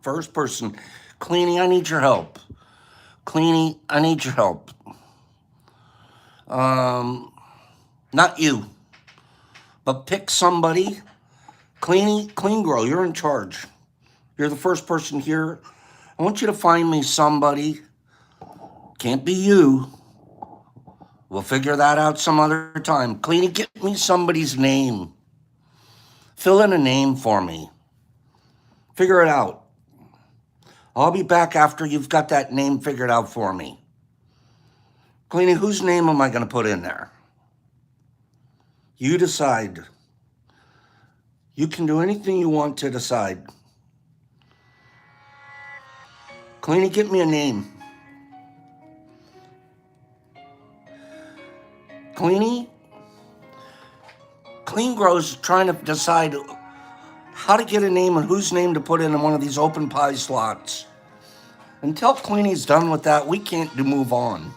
First person, Cleanie, I need your help. Cleanie, I need your help. Um, Not you, but pick somebody. Cleanie, Clean Girl, you're in charge. You're the first person here. I want you to find me somebody. Can't be you. We'll figure that out some other time. Cleanie, get me somebody's name. Fill in a name for me. Figure it out. I'll be back after you've got that name figured out for me. Cleanie, whose name am I going to put in there? You decide. You can do anything you want to decide. Cleanie, get me a name. Cleanie, Clean Grow's trying to decide how to get a name and whose name to put in one of these open pie slots. Until Cleanie's done with that, we can't move on.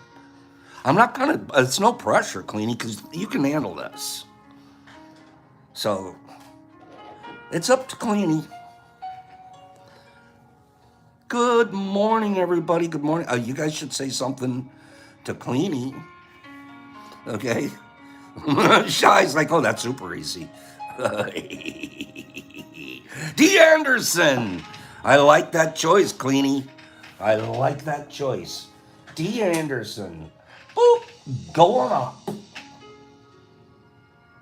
I'm not gonna, it's no pressure, Cleanie, because you can handle this. So, it's up to Cleanie. Good morning, everybody. Good morning. You guys should say something to Cleanie. Okay? Shy's like, oh, that's super easy. D. Anderson. I like that choice, Cleanie. I like that choice. D. Anderson. Boop. Going up.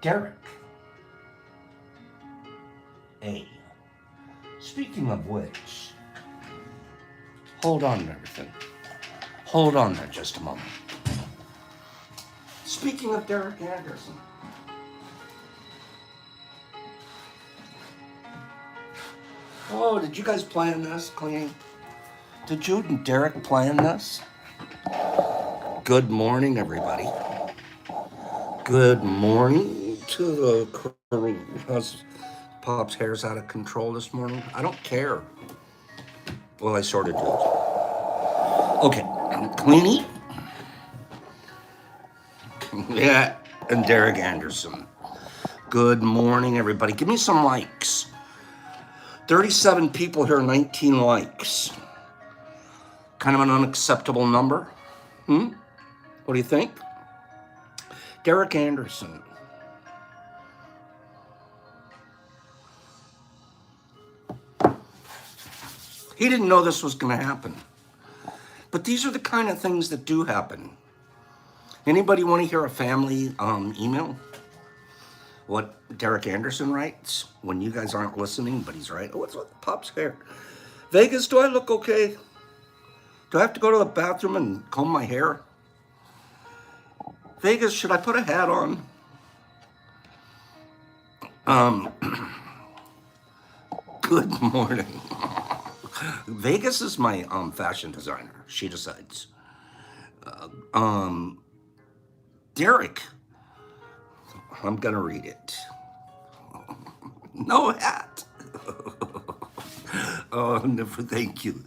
Derek. A. Speaking of which, hold on to everything. Hold on there just a moment. Speaking of Derek Anderson. Oh, did you guys plan this, Cleanie? Did you and Derek plan this? Good morning, everybody. Good morning to the crew. Pop's hair's out of control this morning. I don't care. Well, I sort of do. Okay, Cleanie. Yeah, and Derek Anderson. Good morning, everybody. Give me some likes. 37 people here, 19 likes. Kind of an unacceptable number. What do you think? Derek Anderson. He didn't know this was going to happen. But these are the kind of things that do happen. Anybody want to hear a family email? What Derek Anderson writes when you guys aren't listening, but he's right. Oh, what's with Pop's hair? Vegas, do I look okay? Do I have to go to the bathroom and comb my hair? Vegas, should I put a hat on? Good morning. Vegas is my fashion designer. She decides. Derek, I'm gonna read it. No hat. Oh, never. Thank you,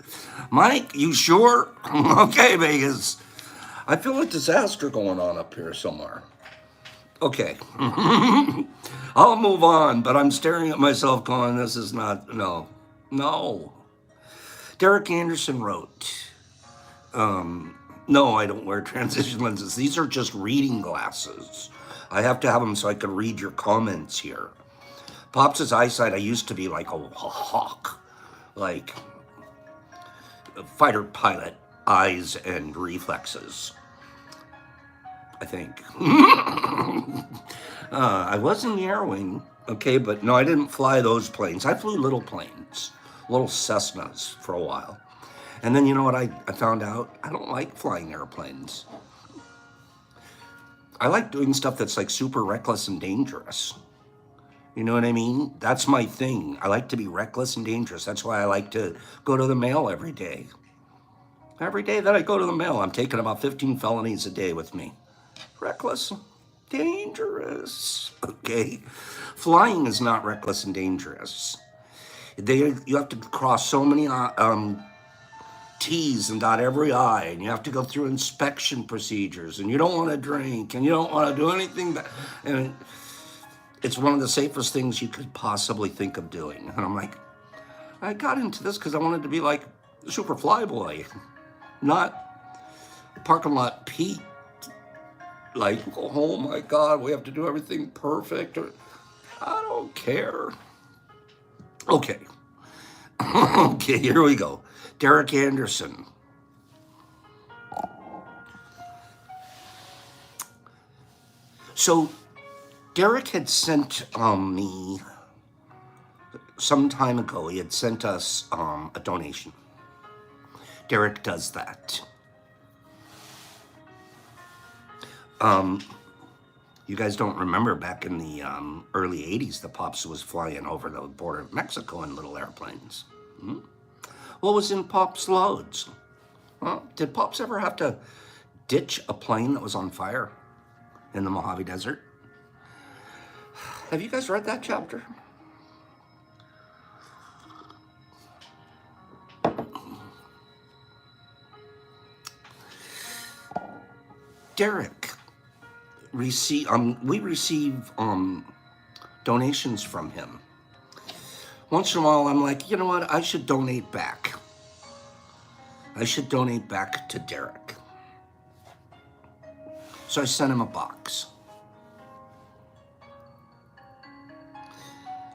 Mike. You sure? Okay, Vegas. I feel a disaster going on up here somewhere. Okay. I'll move on, but I'm staring at myself going, this is not, no. Derek Anderson wrote, no, I don't wear transition lenses. These are just reading glasses. I have to have them so I can read your comments here. Pops' eyesight, I used to be like a hawk, like a fighter pilot eyes and reflexes. I think. I was in the Air Wing, okay, but no, I didn't fly those planes. I flew little planes, little Cessnas for a while. And then you know what I found out? I don't like flying airplanes. I like doing stuff that's like super reckless and dangerous. You know what I mean? That's my thing. I like to be reckless and dangerous. That's why I like to go to the mail every day. Every day that I go to the mail, I'm taking about 15 felonies a day with me. Reckless, dangerous, okay? Flying is not reckless and dangerous. You have to cross so many T's and dot every I, and you have to go through inspection procedures, and you don't want to drink, and you don't want to do anything and it's one of the safest things you could possibly think of doing. And I'm like, I got into this because I wanted to be like Super Flyboy, not parking lot Pete. Like, oh my God, we have to do everything perfect. I don't care. Okay. Okay, here we go. Derek Anderson. So, Derek had sent me some time ago. He had sent us a donation. Derek does that. You guys don't remember back in the early 80s, the Pops was flying over the border of Mexico in little airplanes. What was in Pop's loads? Did Pops ever have to ditch a plane that was on fire in the Mojave Desert? Have you guys read that chapter? Derek, we receive donations from him. Once in a while, I'm like, you know what? I should donate back. I should donate back to Derek. So I sent him a box.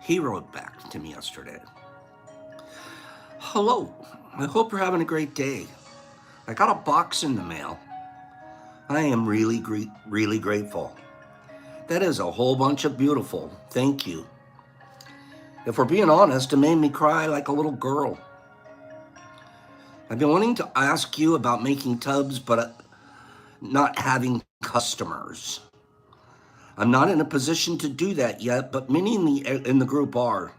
He wrote back to me yesterday. Hello, I hope you're having a great day. I got a box in the mail. I am really grateful. That is a whole bunch of beautiful. Thank you. If we're being honest, it made me cry like a little girl. I've been wanting to ask you about making tubs, but not having customers. I'm not in a position to do that yet, but many in the group are.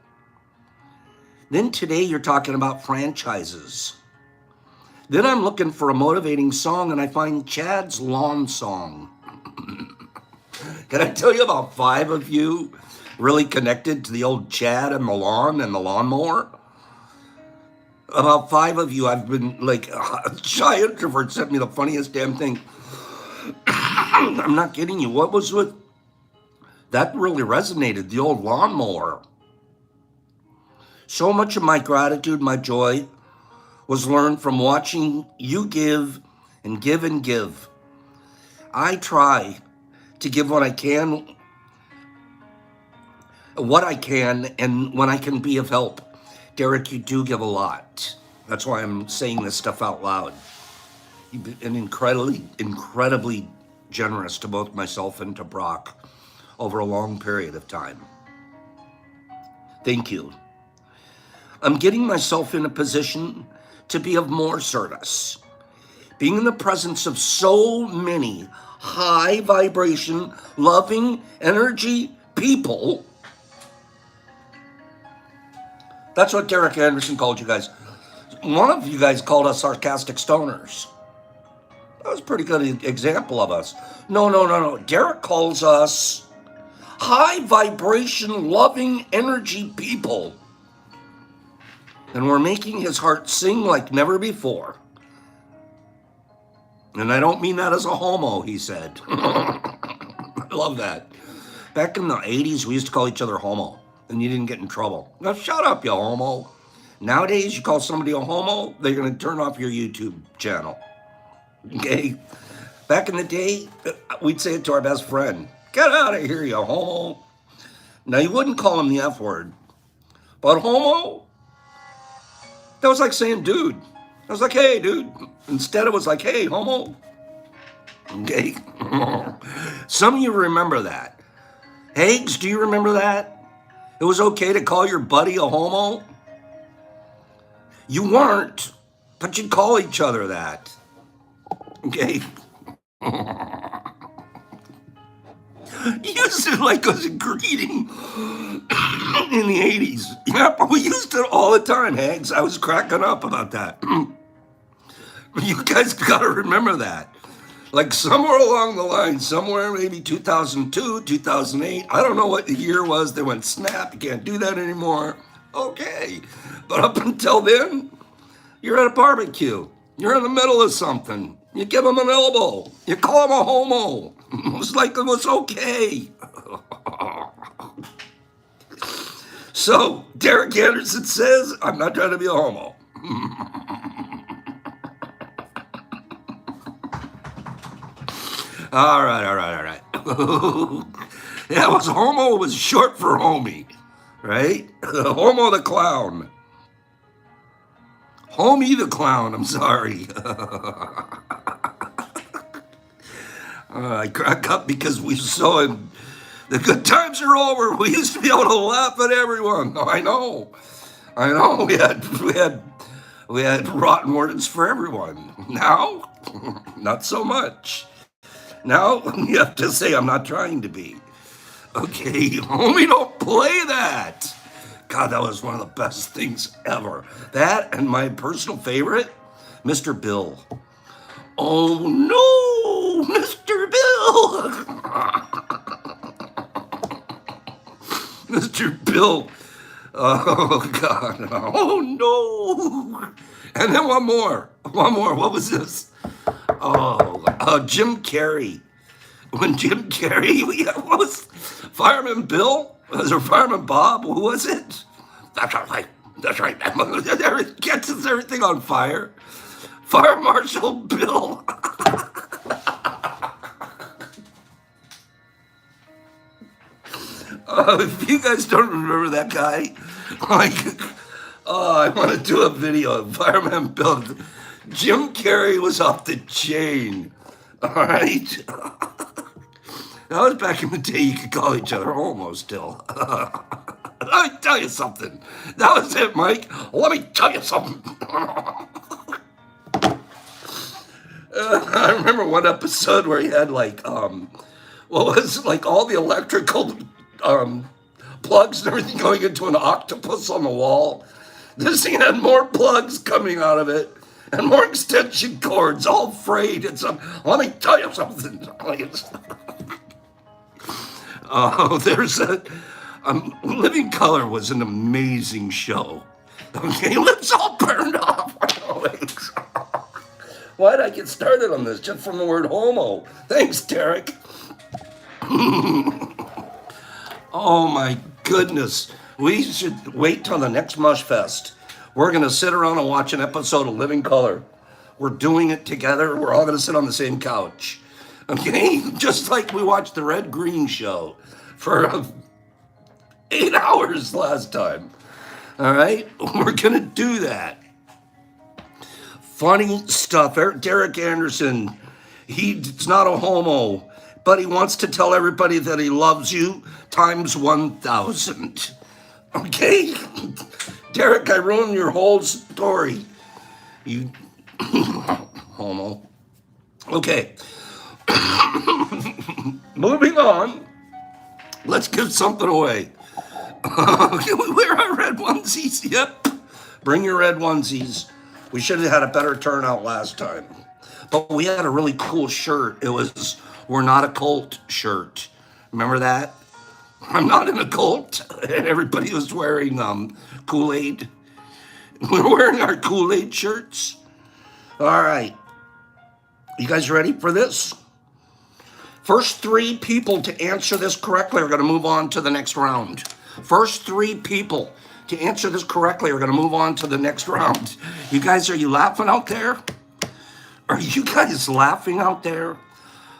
Then today you're talking about franchises. Then I'm looking for a motivating song and I find Chad's lawn song. Can I tell you about 5 of you really connected to the old Chad and the lawn and the lawnmower? About 5 of you, I've been like, Shy Introvert sent me the funniest damn thing. I'm not kidding you. What was with that really resonated, the old lawnmower. So much of my gratitude, my joy, was learned from watching you give and give and give. I try to give what I can, and when I can be of help. Derek, you do give a lot. That's why I'm saying this stuff out loud. You've been incredibly generous to both myself and to Brock over a long period of time. Thank you. I'm getting myself in a position to be of more service. Being in the presence of so many high vibration, loving, energy people. That's what Derek Anderson called you guys. One of you guys called us sarcastic stoners. That was a pretty good example of us. No. Derek calls us high vibration, loving, energy people. And we're making his heart sing like never before. And I don't mean that as a homo, he said. I love that. Back in the 80s, we used to call each other homo, and you didn't get in trouble. Now, shut up, you homo. Nowadays, you call somebody a homo, they're going to turn off your YouTube channel. Okay? Back in the day, we'd say it to our best friend. Get out of here, you homo. Now, you wouldn't call him the F word. But homo? That was like saying dude. I was like, hey, dude. Instead, it was like, hey, homo. Okay? Some of you remember that. Hags, do you remember that? It was okay to call your buddy a homo? You weren't, but you'd call each other that. Okay? You used it like as a greeting in the 80s. Yep, we used it all the time, Hags. I was cracking up about that. You guys got to remember that. Like somewhere along the line, somewhere maybe 2002, 2008, I don't know what the year was, they went snap, you can't do that anymore. Okay. But up until then, you're at a barbecue. You're in the middle of something. You give them an elbow. You call them a homo. It was like it was okay. So Derek Anderson says, I'm not trying to be a homo. All right, all right, all right. Yeah, was homo was short for homie, right? Homo the clown. Homie the clown, I'm sorry. I crack up because we saw him. The good times are over. We used to be able to laugh at everyone. I know. I know. We had rotten words for everyone. Now, not so much. Now you have to say I'm not trying to be. Okay, homie, don't play that. God, that was one of the best things ever. That and my personal favorite, Mr. Bill. Oh no, Mr. Bill. Mr. Bill. Oh God. Oh no. And then one more. One more. What was this? Oh, Jim Carrey. When Jim Carrey, what was Fireman Bill? Was it Fireman Bob? Who was it? That's right. That's right. Catches everything on fire. Fire Marshal Bill. If you guys don't remember that guy, like, I want to do a video of Fireman Bill. Jim Carrey was off the chain. All right. That was back in the day you could call each other homo still. Let me tell you something. That was it, Mike. Let me tell you something. I remember one episode where he had like, what was like all the electrical plugs and everything going into an octopus on the wall. This thing had more plugs coming out of it and more extension cords, all frayed. Let me tell you something. Oh, there's Living Color was an amazing show. Okay, lips all burned off. Why did I get started on this? Just from the word homo. Thanks, Derek. Oh my goodness. We should wait till the next Mush Fest. We're going to sit around and watch an episode of Living Color. We're doing it together. We're all going to sit on the same couch. Okay? Just like we watched the Red Green show for 8 hours last time. All right? We're going to do that. Funny stuff. Derek Anderson, he's not a homo, but he wants to tell everybody that he loves you times 1,000. Okay? Derek, I ruined your whole story. You homo. Okay. Moving on. Let's give something away. Can we wear our red onesies? Yep. Bring your red onesies. We should have had a better turnout last time. But we had a really cool shirt. It was We're Not a Cult shirt. Remember that? I'm not in a cult. And everybody was wearing Kool-Aid. We're wearing our Kool-Aid shirts. All right. You guys ready for this? First 3 people to answer this correctly are going to move on to the next round. First 3 people to answer this correctly are going to move on to the next round. You guys, are you laughing out there? Are you guys laughing out there?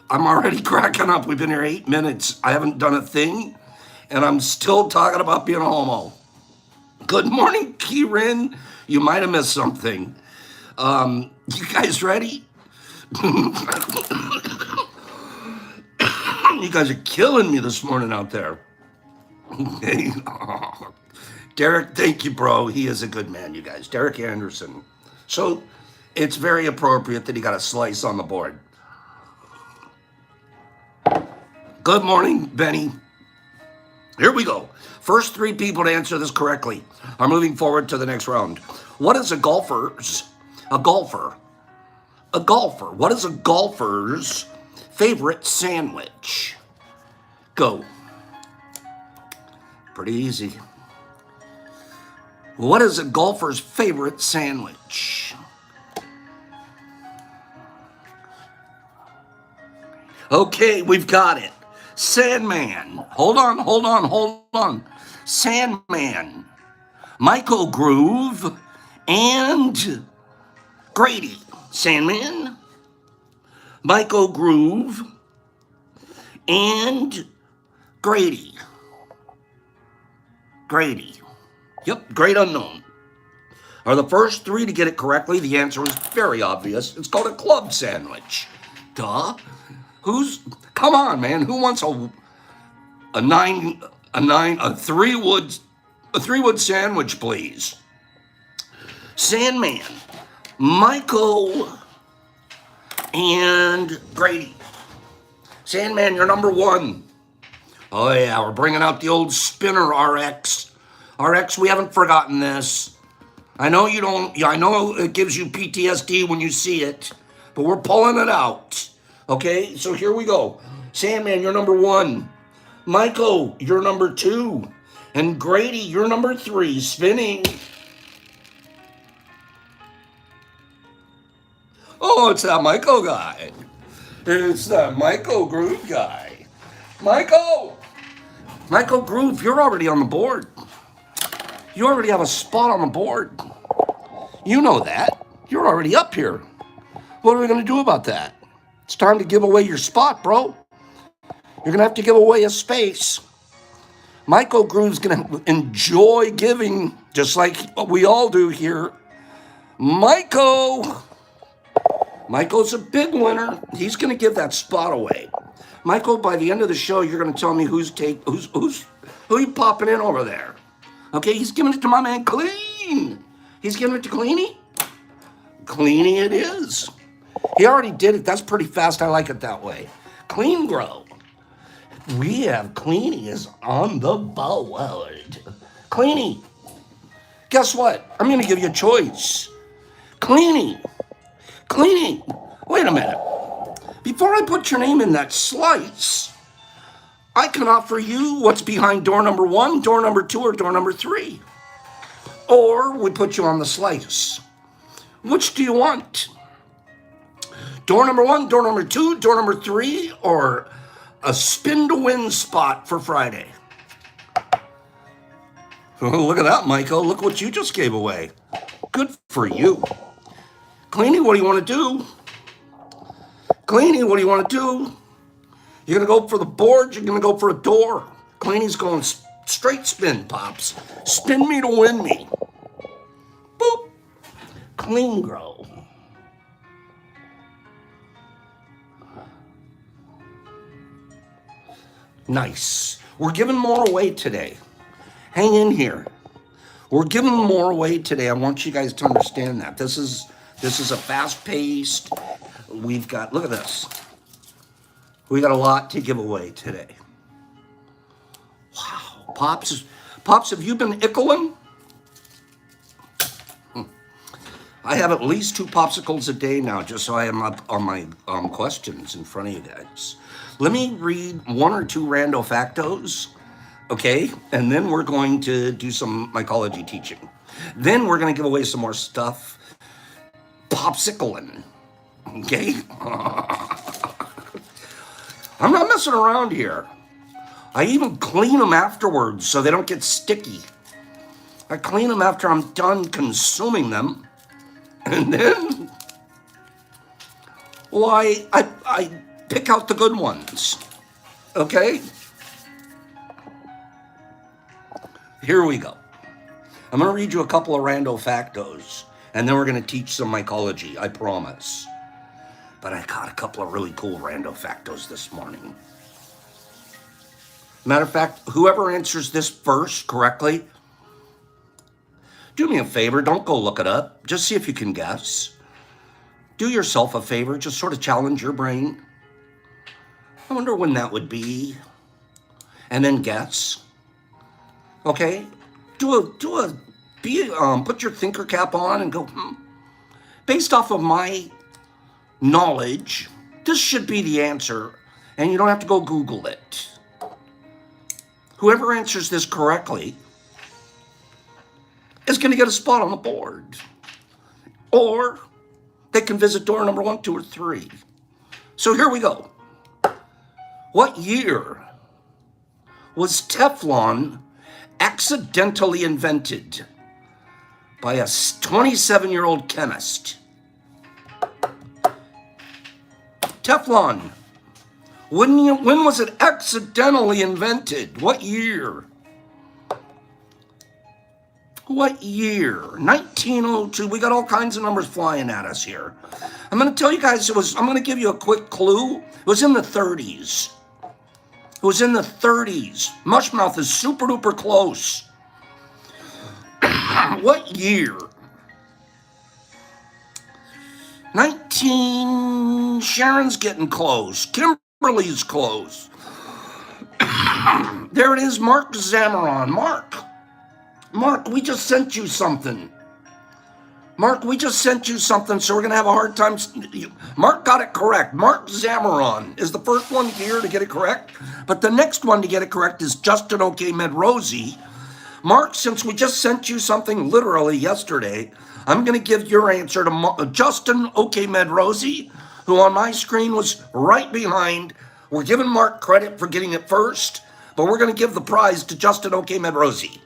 I'm already cracking up. We've been here 8 minutes. I haven't done a thing, and I'm still talking about being a homo. Good morning, Kieran. You might have missed something. You guys ready? You guys are killing me this morning out there. Okay. Derek, thank you, bro. He is a good man, you guys. Derek Anderson. So it's very appropriate that he got a slice on the board. Good morning, Benny. Here we go. First 3 people to answer this correctly are moving forward to the next round. What is a golfer? What is a golfer's favorite sandwich? Go. Pretty easy. What is a golfer's favorite sandwich? Okay, we've got it. Sandman. Hold on. Sandman, Michael Groove, and Grady. Sandman, Michael Groove, and Grady. Grady. Yep, Great Unknown. Are the first three to get it correctly? The answer is very obvious. It's called a club sandwich. Duh. Come on, man. Who wants a three-wood sandwich, please? Sandman, Michael, and Grady. Sandman, you're number one. Oh yeah, we're bringing out the old spinner RX. RX, we haven't forgotten this. I know you don't, I know it gives you PTSD when you see it, but we're pulling it out. Okay, so here we go. Sandman, you're number one. Michael, you're number two. And Grady, you're number three. Spinning. Oh, it's that Michael guy. It's that Michael Groove guy. Michael Groove, you're already on the board. You already have a spot on the board. You know that. You're already up here. What are we going to do about that? It's time to give away your spot, bro. You're going to have to give away a space. Michael Groove's going to enjoy giving, just like we all do here. Michael's a big winner. He's going to give that spot away. Michael, by the end of the show, you're going to tell me who you popping in over there. Okay, he's giving it to my man Clean. He's giving it to Cleany. Cleany it is. He already did it. That's pretty fast. I like it that way. Clean Grow. We have Cleany is on the board. Cleany. Guess what? I'm going to give you a choice. Cleany. Wait a minute. Before I put your name in that slice, I can offer you what's behind door number one, door number two, or door number three. Or we put you on the slice. Which do you want? Door number one, door number two, door number three, or a spin to win spot for Friday? Oh, look at that, Michael. Look what you just gave away. Good for you. Cleany, what do you want to do? Cleany, what do you want to do? You're going to go for the board, you're going to go for a door. Cleany's going straight spin, Pops. Spin me to win me. Boop. Clean Grow. Nice. We're giving more away today. Hang in here. We're giving more away today. I want you guys to understand that. This is a fast-paced. We've got, look at this. We got a lot to give away today. Wow. Pops, have you been ickling? I have at least 2 popsicles a day now, just so I am up on my questions in front of you guys. Let me read 1 or 2 rando factos, okay? And then we're going to do some mycology teaching. Then we're going to give away some more stuff. Popsicling, okay? I'm not messing around here. I even clean them afterwards so they don't get sticky. I clean them after I'm done consuming them. And then, well, I pick out the good ones, okay? Here we go. I'm going to read you a couple of rando factos, and then we're going to teach some mycology, I promise. But I got a couple of really cool rando factos this morning. Matter of fact, whoever answers this first correctly, do me a favor, don't go look it up. Just see if you can guess. Do yourself a favor, just sort of challenge your brain. I wonder when that would be. And then guess. Okay? Put your thinker cap on and go, based off of my knowledge, this should be the answer. And you don't have to go Google it. Whoever answers this correctly is going to get a spot on the board. Or they can visit door number 1, 2, or 3. So here we go. What year was Teflon accidentally invented by a 27-year-old chemist? Teflon. When was it accidentally invented? What year? What year? 1902. We got all kinds of numbers flying at us here. I'm going to tell you guys, I'm going to give you a quick clue. It was in the 30s. It was in the 30s. Mushmouth is super duper close. What year? 19. Sharon's getting close. Kimberly's close. There it is, Mark Zamaron. Mark, we just sent you something. Mark, we just sent you something, so we're going to have a hard time. Mark got it correct. Mark Zamaron is the first one here to get it correct. But the next one to get it correct is Justin OK Medrosi. Mark, since we just sent you something literally yesterday, I'm going to give your answer to Justin OK Medrosi, who on my screen was right behind. We're giving Mark credit for getting it first, but we're going to give the prize to Justin OK Medrosi.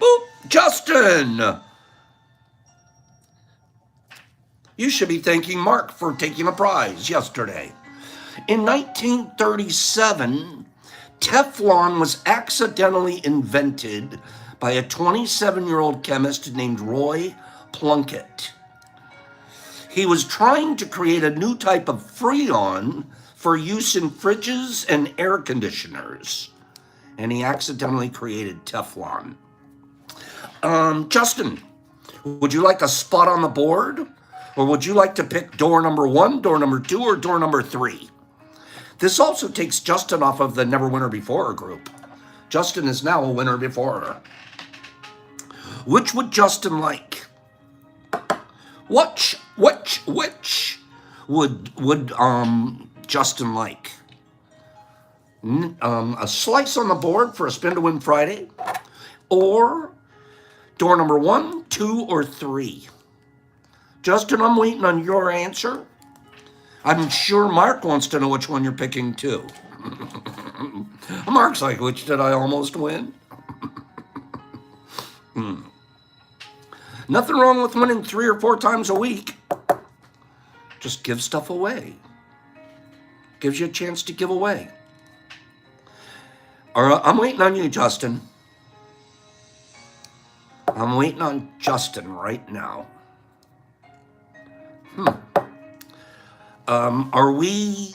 Boop, Justin! You should be thanking Mark for taking a prize yesterday. In 1937, Teflon was accidentally invented by a 27-year-old chemist named Roy Plunkett. He was trying to create a new type of Freon for use in fridges and air conditioners, and he accidentally created Teflon. Justin, would you like a spot on the board? Or would you like to pick door number 1, door number 2, or door number 3? This also takes Justin off of the Never Winner Before Her group. Justin is now a winner before her. Which would Justin like? Which would Justin like? A slice on the board for a Spin to Win Friday? Or door number 1, 2, or 3? Justin, I'm waiting on your answer. I'm sure Mark wants to know which one you're picking too. Mark's like, which did I almost win? Nothing wrong with winning 3 or 4 times a week. Just give stuff away. Gives you a chance to give away. All right, I'm waiting on you, Justin. I'm waiting on Justin right now. Are we?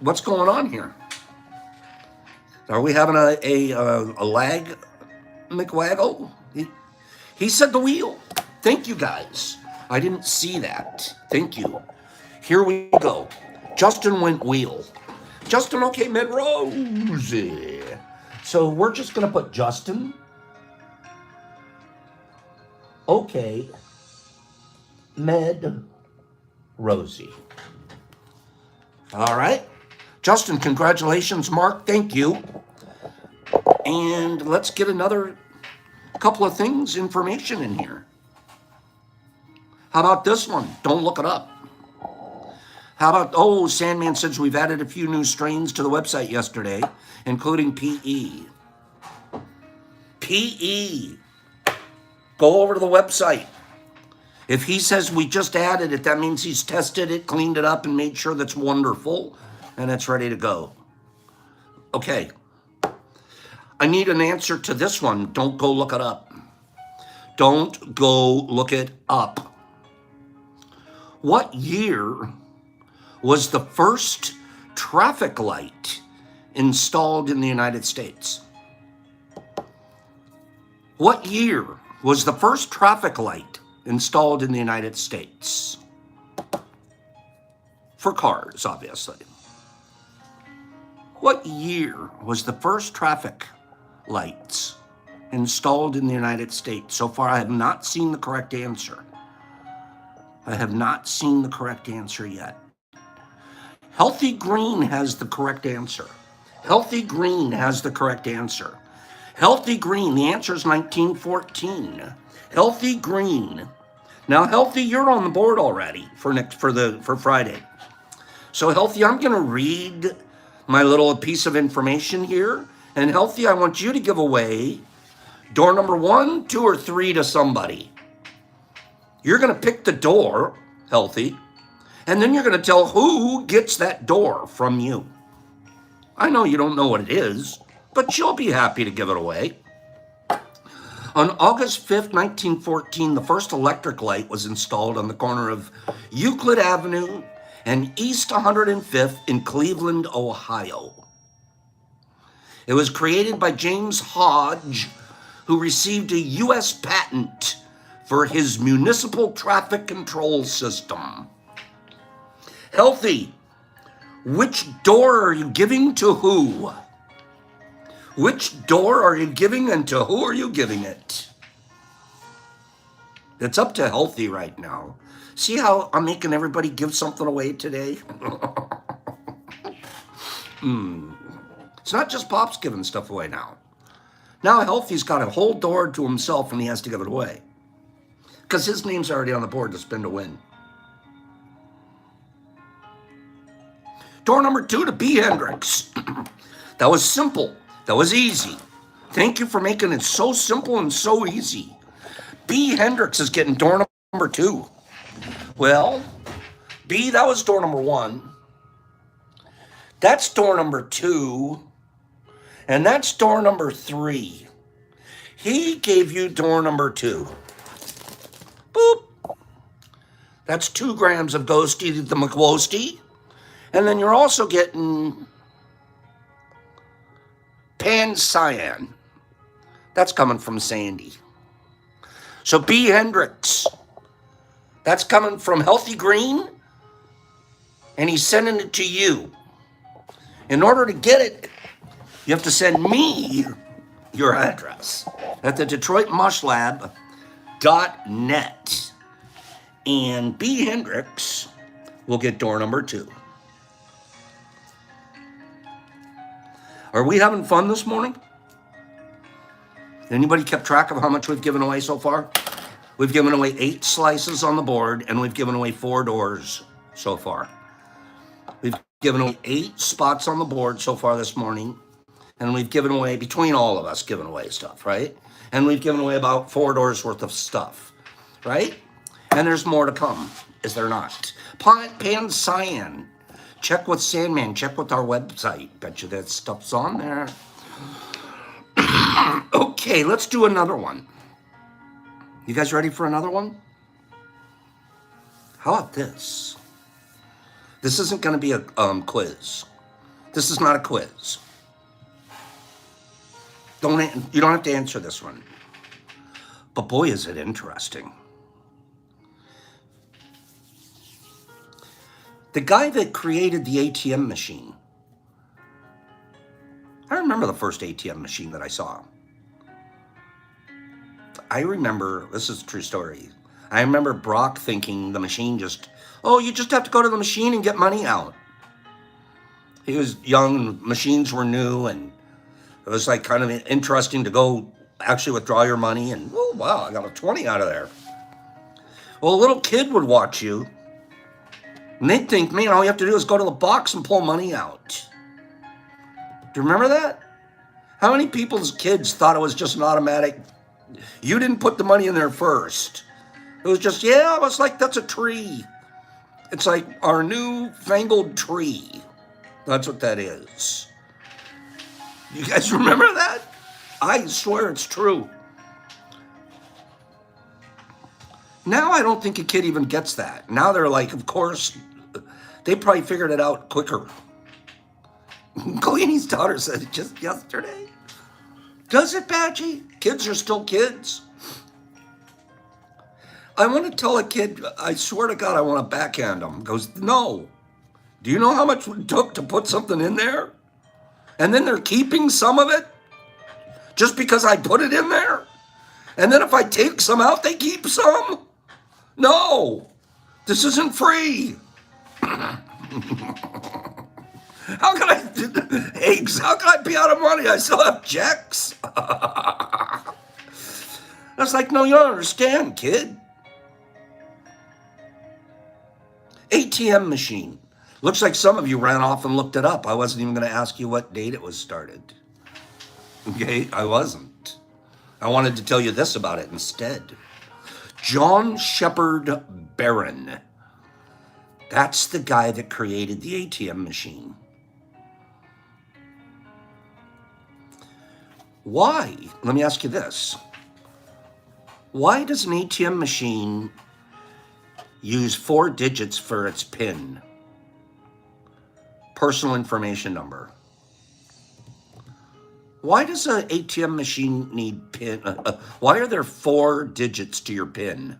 What's going on here? Are we having a lag, McWaggle? He said the wheel. Thank you, guys. I didn't see that. Thank you. Here we go. Justin went wheel. Justin OK Medrosi. So we're just gonna put Justin OK Medrosi. All right. Justin, congratulations. Mark, thank you. And let's get another couple of things, information in here. How about this one? Don't look it up. How about, Sandman says we've added a few new strains to the website yesterday, including PE. PE. Go over to the website. If he says we just added it, that means he's tested it, cleaned it up, and made sure that's wonderful, and it's ready to go. Okay. I need an answer to this one. Don't go look it up. Don't go look it up. What year was the first traffic light installed in the United States? What year was the first traffic light installed in the United States? For cars, obviously. What year was the first traffic lights installed in the United States? So far, I have not seen the correct answer. I have not seen the correct answer yet. Healthy Green has the correct answer. Healthy Green has the correct answer. Healthy Green, the answer is 1914. Healthy Green. Now, Healthy, you're on the board already for Friday. So, Healthy, I'm going to read my little piece of information here, And Healthy, I want you to give away door number 1, 2, or 3 to somebody. You're going to pick the door, Healthy, and then you're going to tell who gets that door from you. I know you don't know what it is, but you'll be happy to give it away. On August 5th, 1914, the first electric light was installed on the corner of Euclid Avenue and East 105th in Cleveland, Ohio. It was created by James Hodge, who received a U.S. patent for his municipal traffic control system. Healthy, which door are you giving to who? Which door are you giving and to who are you giving it? It's up to Healthy right now. See how I'm making everybody give something away today? It's not just Pop's giving stuff away now. Now Healthy's got a whole door to himself and he has to give it away. Because his name's already on the board to spin to win. Door number 2 to B. Hendricks. That was simple. That was easy. Thank you for making it so simple and so easy. B. Hendricks is getting door number 2. Well, B, that was door number 1. That's door number 2. And that's door number 3. He gave you door number 2. Boop. That's 2 grams of Ghosty the McWosty. And then you're also getting Pan Cyan. That's coming from Sandy. So B. Hendricks. That's coming from Healthy Green. And he's sending it to you. In order to get it, you have to send me your address at the DetroitMushLab.net. And B. Hendricks will get door number 2. Are we having fun this morning? Anybody kept track of how much we've given away so far? We've given away 8 slices on the board, and we've given away 4 doors so far. We've given away 8 spots on the board so far this morning, and we've given away, between all of us, given away stuff, right? And we've given away about 4 doors worth of stuff, right? And there's more to come, is there not? Pan Cyan. Check with Sandman. Check with our website. Bet you that stuff's on there. Okay, let's do another one. You guys ready for another one? How about this? This isn't going to be a quiz. This is not a quiz. You don't have to answer this one. But boy, is it interesting. The guy that created the ATM machine. I remember the first ATM machine that I saw. I remember, this is a true story. I remember Brock thinking the machine just, you just have to go to the machine and get money out. He was young and machines were new and it was like kind of interesting to go actually withdraw your money and, oh wow, I got a 20 out of there. Well, a little kid would watch you and they'd think, man, all you have to do is go to the box and pull money out. Do you remember that? How many people's kids thought it was just an automatic? You didn't put the money in there first. It was just, it was like, that's a tree. It's like our new fangled tree. That's what that is. You guys remember that? I swear it's true. Now I don't think a kid even gets that. Now they're like, of course, they probably figured it out quicker. Cleanie's daughter said it just yesterday. Does it, Badgie? Kids are still kids. I want to tell a kid, I swear to God, I want to backhand him. Goes, no. Do you know how much it took to put something in there? And then they're keeping some of it just because I put it in there? And then if I take some out, they keep some? No. This isn't free. How can I, eggs, how can I be out of money? I still have checks. I was like, no, you don't understand, kid. ATM machine. Looks like some of you ran off and looked it up. I wasn't even going to ask you what date it was started. Okay, I wasn't. I wanted to tell you this about it instead. John Shepard Barron. That's the guy that created the ATM machine. Why? Let me ask you this. Why does an ATM machine use 4 digits for its PIN? Personal information number. Why does an ATM machine need PIN? Why are there 4 digits to your PIN?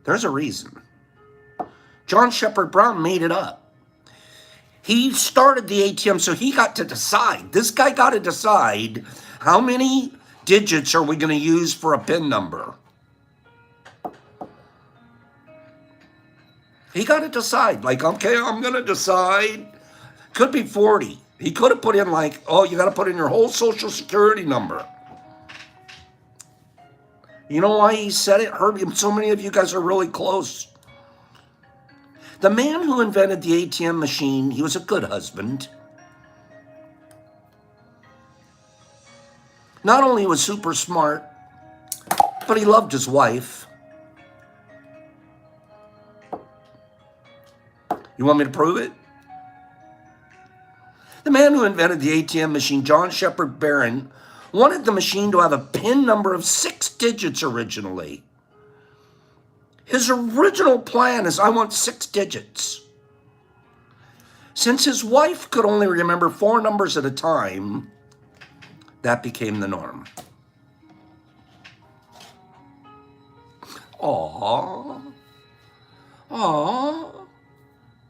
There's a reason. John Shepard Brown made it up. He started the ATM, so he got to decide. This guy got to decide how many digits are we going to use for a PIN number. He got to decide. Like, okay, I'm going to decide. Could be 40. He could have put in like, oh, you got to put in your whole social security number. You know why he said it? Herbie, so many of you guys are really close. The man who invented the ATM machine, he was a good husband. Not only was super smart, but he loved his wife. You want me to prove it? The man who invented the ATM machine, John Shepard Barron, wanted the machine to have a PIN number of 6 digits originally. His original plan is, I want 6 digits. Since his wife could only remember 4 numbers at a time, that became the norm. Aww. Aww.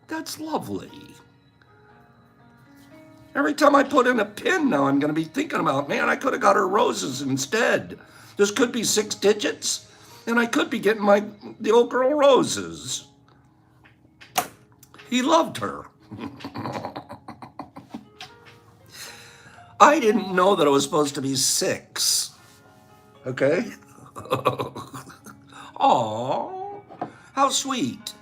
That's lovely. Every time I put in a PIN now, I'm going to be thinking about, man, I could have got her roses instead. This could be 6 digits. And I could be getting the old girl roses. He loved her. I didn't know that it was supposed to be 6. Okay? Aw, how sweet.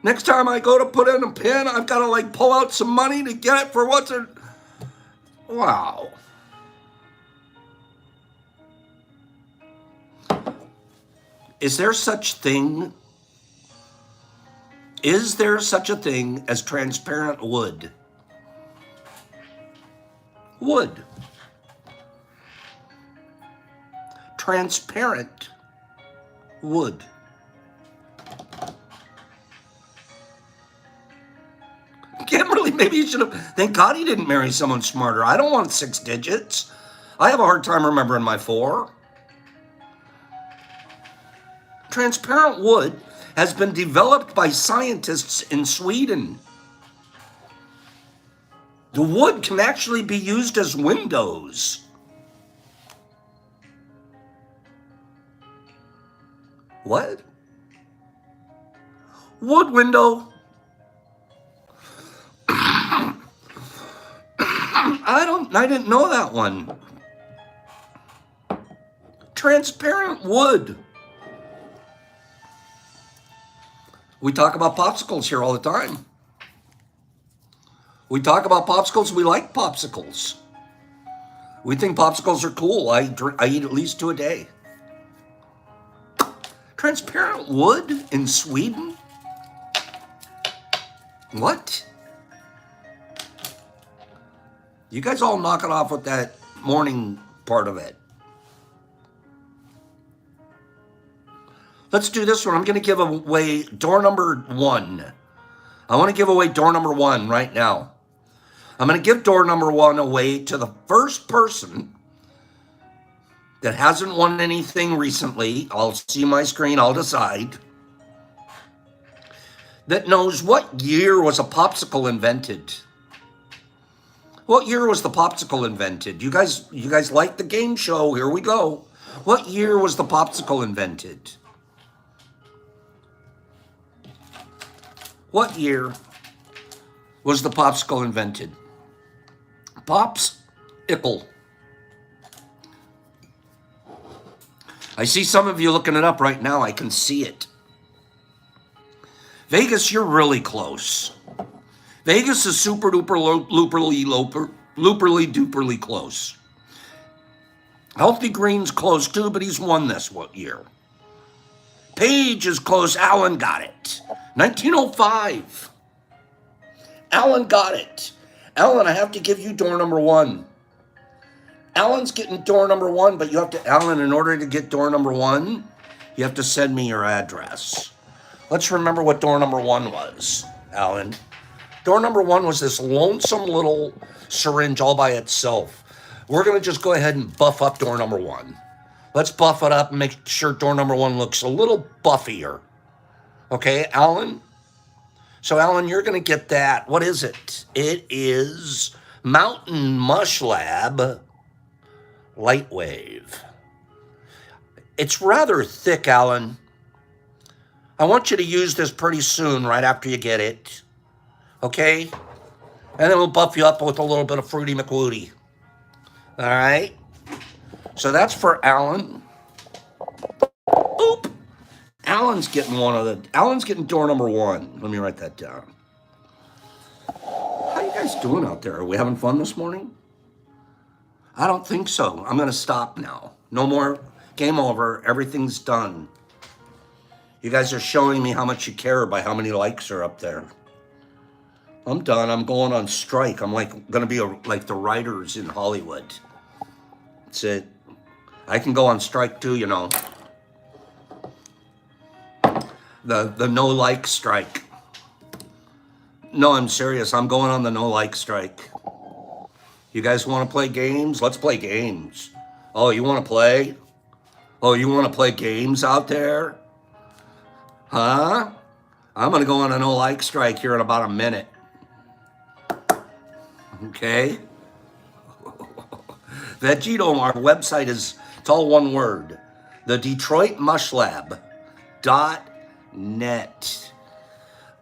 Next time I go to put in a PIN, I've got to like pull out some money to get it for what's it. Wow. Is there such thing? Is there such a thing as transparent wood? Wood. Transparent wood. Kimberly, maybe you should have. Thank God he didn't marry someone smarter. I don't want 6 digits. I have a hard time remembering my 4. Transparent wood has been developed by scientists in Sweden. The wood can actually be used as windows. What? Wood window. I didn't know that one. Transparent wood. We talk about popsicles here all the time. We talk about popsicles. We like popsicles. We think popsicles are cool. I eat at least 2 a day. Transparent wood in Sweden? What? You guys all knock it off with that morning part of it. Let's do this one. I'm going to give away door number 1. I want to give away door number 1 right now. I'm going to give door number 1 away to the first person that hasn't won anything recently. I'll see my screen. I'll decide. That knows what year was a popsicle invented. What year was the popsicle invented? You guys like the game show? Here we go. What year was the popsicle invented? What year was the popsicle invented? Pops-icle. I see some of you looking it up right now. I can see it. Vegas, you're really close. Vegas is super duper looperly duperly close. Healthy Green's close too, but he's won this year. Page is close. Allen got it. 1905. Allen got it. Allen, I have to give you door number one. Allen's getting door number one, but you have to, Allen, in order to get door number one, you have to send me your address. Let's remember what door number one was, Allen. Door number one was this lonesome little syringe all by itself. We're going to just go ahead and buff up door number one. Let's buff it up and make sure door number one looks a little buffier. Okay, Allen? So, Allen, you're going to get that. What is it? It is Mountain Mush Lab Lightwave. It's rather thick, Allen. I want you to use this pretty soon, right after you get it. Okay? And then we'll buff you up with a little bit of Fruity McWooty. All right? So that's for Allen. Oop! Allen's getting door number one. Let me write that down. How you guys doing out there? Are we having fun this morning? I don't think so. I'm going to stop now. No more. Game over. Everything's done. You guys are showing me how much you care by how many likes are up there. I'm done. I'm going on strike. I'm like going to be like the writers in Hollywood. That's it. I can go on strike too, you know. The no like strike. No, I'm serious. I'm going on the no like strike. You guys want to play games? Let's play games. Oh, you want to play? Oh, you want to play games out there? Huh? I'm going to go on a no like strike here in about a minute. Okay? Vegetto, our website it's all one word. The Detroit Mush Lab.net.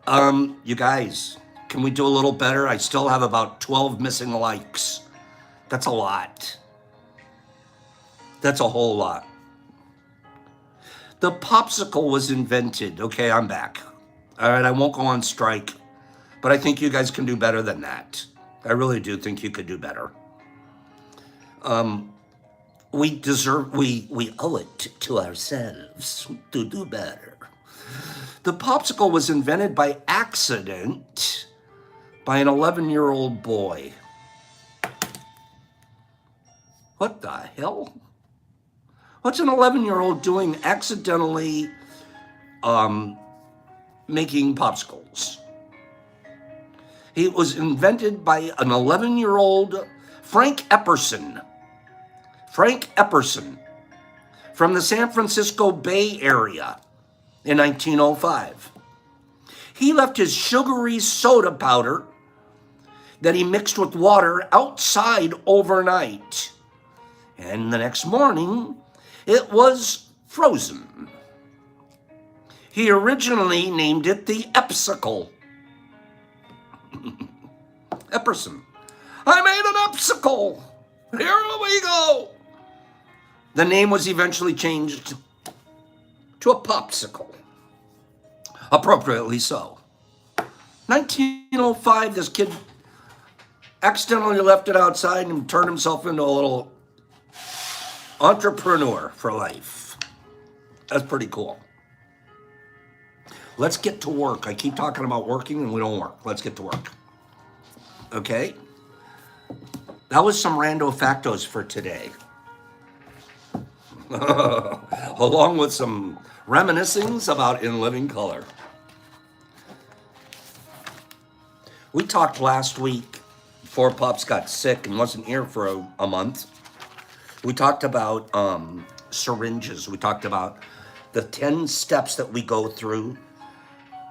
You guys, can we do a little better? I still have about 12 missing likes. That's a lot. That's a whole lot. The popsicle was invented. Okay, I'm back. All right, I won't go on strike, but I think you guys can do better than that. I really do think you could do better. We owe it to ourselves to do better. The popsicle was invented by accident by an 11-year-old boy. What the hell? What's an 11-year-old doing accidentally making popsicles? It was invented by an 11-year-old Frank Epperson. Frank Epperson from the San Francisco Bay Area in 1905. He left his sugary soda powder that he mixed with water outside overnight. And the next morning, it was frozen. He originally named it the Epsicle. Epperson. I made an Epsicle. Here we go. The name was eventually changed to a popsicle. Appropriately so. 1905, this kid accidentally left it outside and turned himself into a little entrepreneur for life. That's pretty cool. Let's get to work. I keep talking about working and we don't work. Let's get to work. Okay? That was some rando factos for today. Along with some reminiscings about In Living Color. We talked last week before Pops got sick and wasn't here for a month. We talked about syringes. We talked about the 10 steps that we go through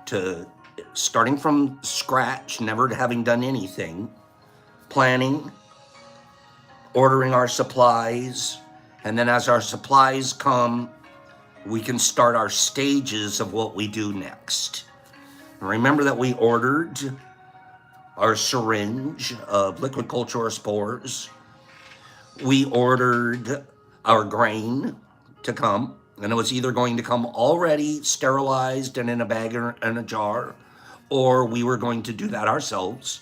to starting from scratch, never having done anything, planning, ordering our supplies, and then as our supplies come, we can start our stages of what we do next. And remember that we ordered our syringe of liquid culture spores. We ordered our grain to come, and it was either going to come already sterilized and in a bag or in a jar, or we were going to do that ourselves.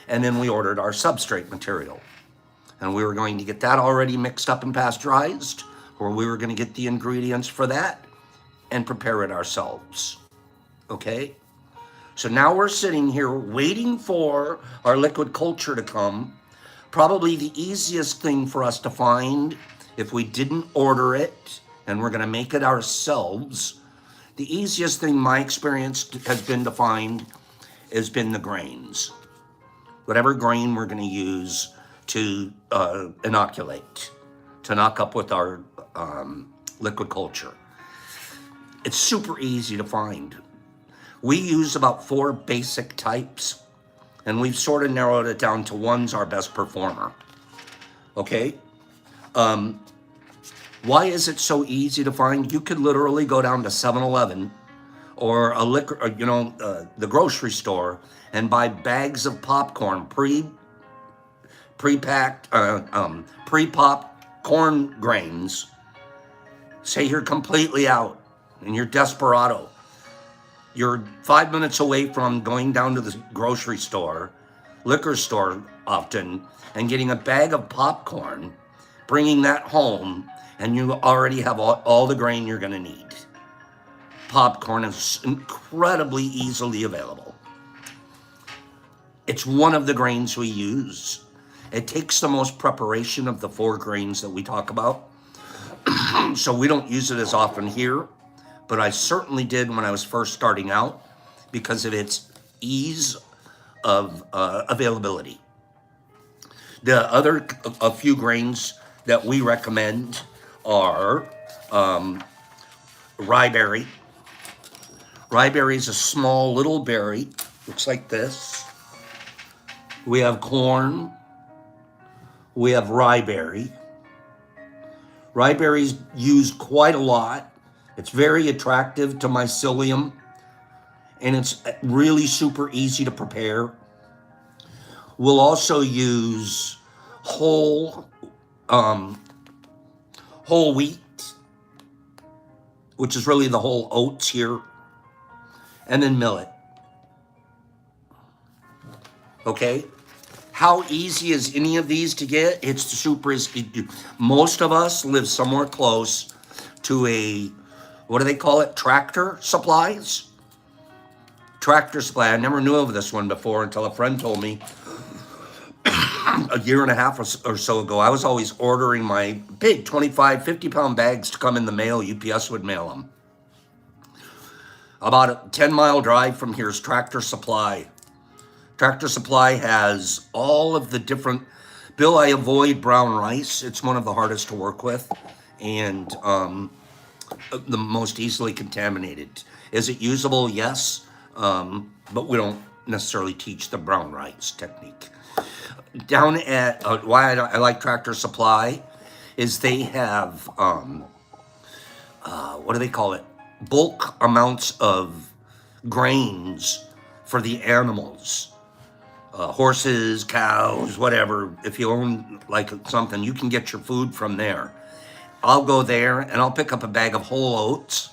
And then we ordered our substrate material. And we were going to get that already mixed up and pasteurized, or we were going to get the ingredients for that and prepare it ourselves. Okay? So now we're sitting here waiting for our liquid culture to come. Probably the easiest thing for us to find if we didn't order it and we're going to make it ourselves. The easiest thing my experience has been to find has been the grains. Whatever grain we're going to use to inoculate, to knock up with our liquid culture. It's super easy to find. We use about 4 basic types, and we've sort of narrowed it down to one's our best performer. Okay? Why is it so easy to find? You could literally go down to 7-Eleven or a liquor, or, the grocery store and buy bags of popcorn, pre-packed, pre-popped corn grains. Say you're completely out and you're desperado. You're 5 minutes away from going down to the grocery store, liquor store often, and getting a bag of popcorn, bringing that home, and you already have all the grain you're gonna need. Popcorn is incredibly easily available. It's one of the grains we use. It takes the most preparation of the 4 grains that we talk about. So we don't use it as often here, but I certainly did when I was first starting out because of its ease of availability. A few grains that we recommend are rye berry. Rye berry is a small little berry, looks like this. We have corn. We have rye berry. Rye berry is used quite a lot. It's very attractive to mycelium, and it's really super easy to prepare. We'll also use whole wheat, which is really the whole oats here, and then millet. Okay? How easy is any of these to get? It's super easy. Most of us live somewhere close to a, what do they call it? Tractor supplies? Tractor supply. I never knew of this one before until a friend told me a year and a half or so ago. I was always ordering my big 25, 50-pound bags to come in the mail. UPS would mail them. About a 10-mile drive from here is Tractor Supply. Tractor Supply has all of the different, Bill, I avoid brown rice. It's one of the hardest to work with and the most easily contaminated. Is it usable? Yes, but we don't necessarily teach the brown rice technique. Down at, why I like Tractor Supply is they have, what do they call it? Bulk amounts of grains for the animals. Horses, cows, whatever. If you own like something, you can get your food from there. I'll go there and I'll pick up a bag of whole oats.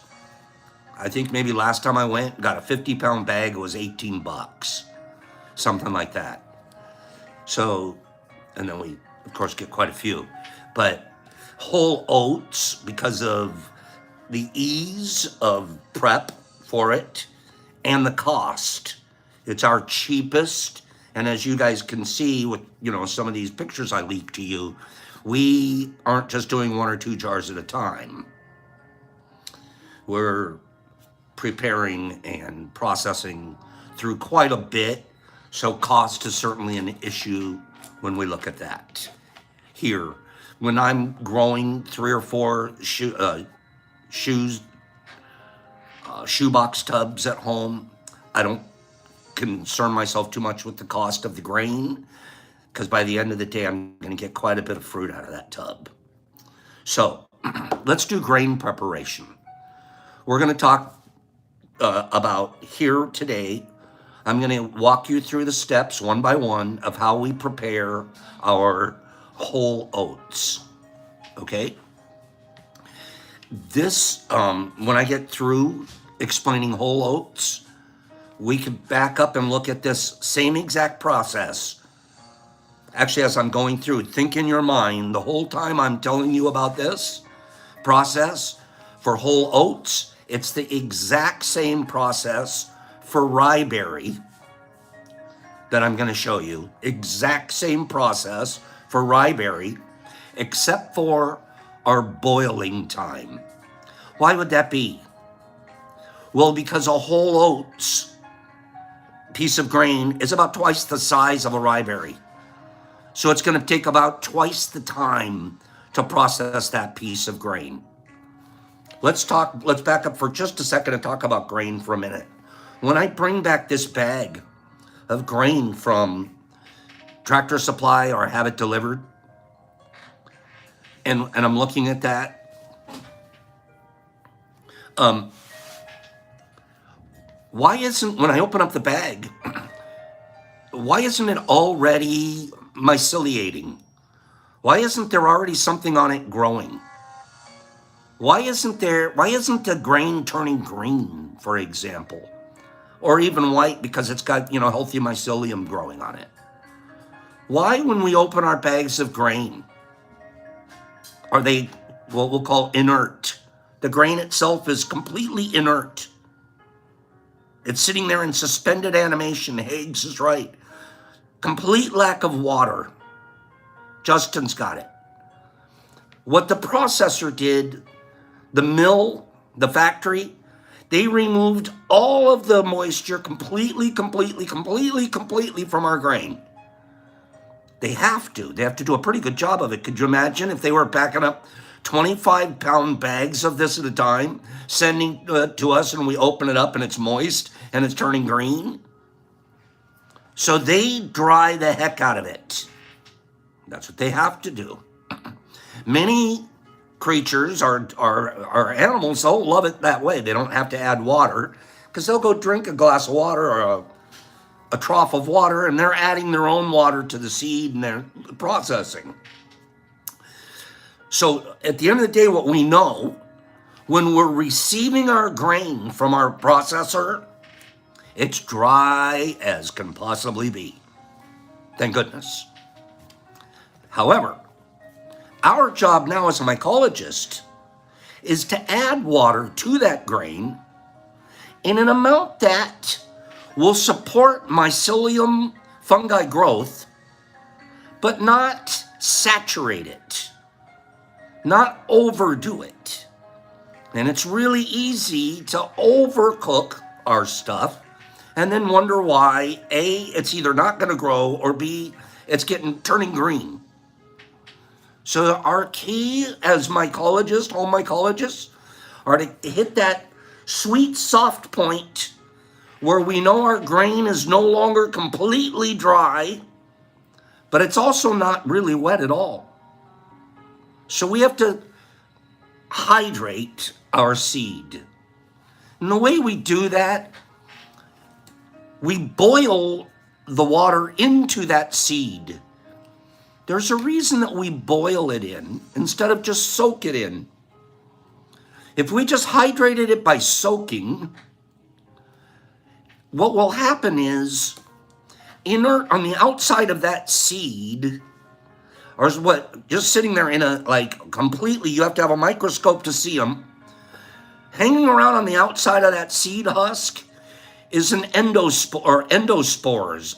I think maybe last time I went, got a 50-pound bag, it was $18, something like that. So, and then we, of course, get quite a few. But whole oats, because of the ease of prep for it and the cost, it's our cheapest. And as you guys can see with, some of these pictures I leaked to you, we aren't just doing 1 or 2 jars at a time. We're preparing and processing through quite a bit. So cost is certainly an issue when we look at that. Here, when I'm growing 3 or 4 shoebox tubs at home, I don't concern myself too much with the cost of the grain because by the end of the day, I'm going to get quite a bit of fruit out of that tub. So let's do grain preparation. We're going to talk about here today. I'm going to walk you through the steps one by one of how we prepare our whole oats. Okay? This, when I get through explaining whole oats, We could back up and look at this same exact process. Actually, as I'm going through it, think in your mind the whole time I'm telling you about this process for whole oats. It's the exact same process for rye berry that I'm going to show you. Exact same process for rye berry, except for our boiling time. Why would that be? Well, because a whole oats piece of grain is about twice the size of a rye berry. So it's going to take about twice the time to process that piece of grain. Let's back up for just a second and talk about grain for a minute. When I bring back this bag of grain from Tractor Supply or have it delivered, and I'm looking at that, why isn't, when I open up the bag, why isn't it already myceliating? Why isn't there already something on it growing? Why isn't the grain turning green, for example? Or even white because it's got, healthy mycelium growing on it? Why, when we open our bags of grain, are they what we'll call inert? The grain itself is completely inert. It's sitting there in suspended animation. Higgs is right. Complete lack of water. Justin's got it. What the processor did, the mill, the factory, they removed all of the moisture completely from our grain. They have to do a pretty good job of it. Could you imagine if they were packing up 25-pound bags of this at a time, sending to us, and we open it up and it's moist and it's turning green? So they dry the heck out of it. That's what they have to do. Many creatures, our animals, they'll love it that way. They don't have to add water because they'll go drink a glass of water or a trough of water, and they're adding their own water to the seed and they're processing. So at the end of the day, what we know, when we're receiving our grain from our processor, it's dry as can possibly be. Thank goodness. However, our job now as a mycologist is to add water to that grain in an amount that will support mycelium fungi growth, but not saturate it, not overdo it. And it's really easy to overcook our stuff and then wonder why, A, it's either not going to grow, or B, it's turning green. So our key as mycologists, home mycologists, are to hit that sweet, soft point where we know our grain is no longer completely dry, but it's also not really wet at all. So we have to hydrate our seed. And the way we do that, we boil the water into that seed. There's a reason that we boil it in instead of just soak it in. If we just hydrated it by soaking, what will happen is inert on the outside of that seed, or is what just sitting there in completely, you have to have a microscope to see them. Hanging around on the outside of that seed husk is an endospores.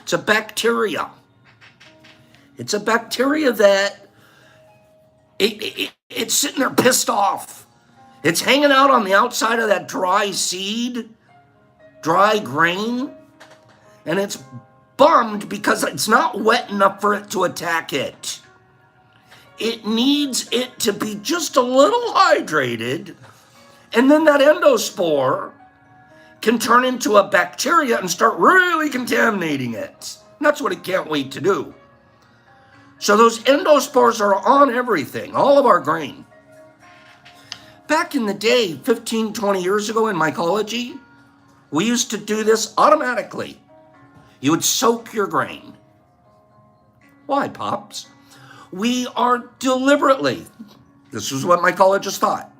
It's a bacteria. It's a bacteria that it's sitting there pissed off. It's hanging out on the outside of that dry seed, dry grain, and it's bummed because it's not wet enough for it to attack it. It needs it to be just a little hydrated, and then that endospore can turn into a bacteria and start really contaminating it. And that's what it can't wait to do. So those endospores are on everything, all of our grain. Back in the day, 15, 20 years ago in mycology, we used to do this automatically. You would soak your grain. Why, Pops? We are deliberately, this is what mycologists thought,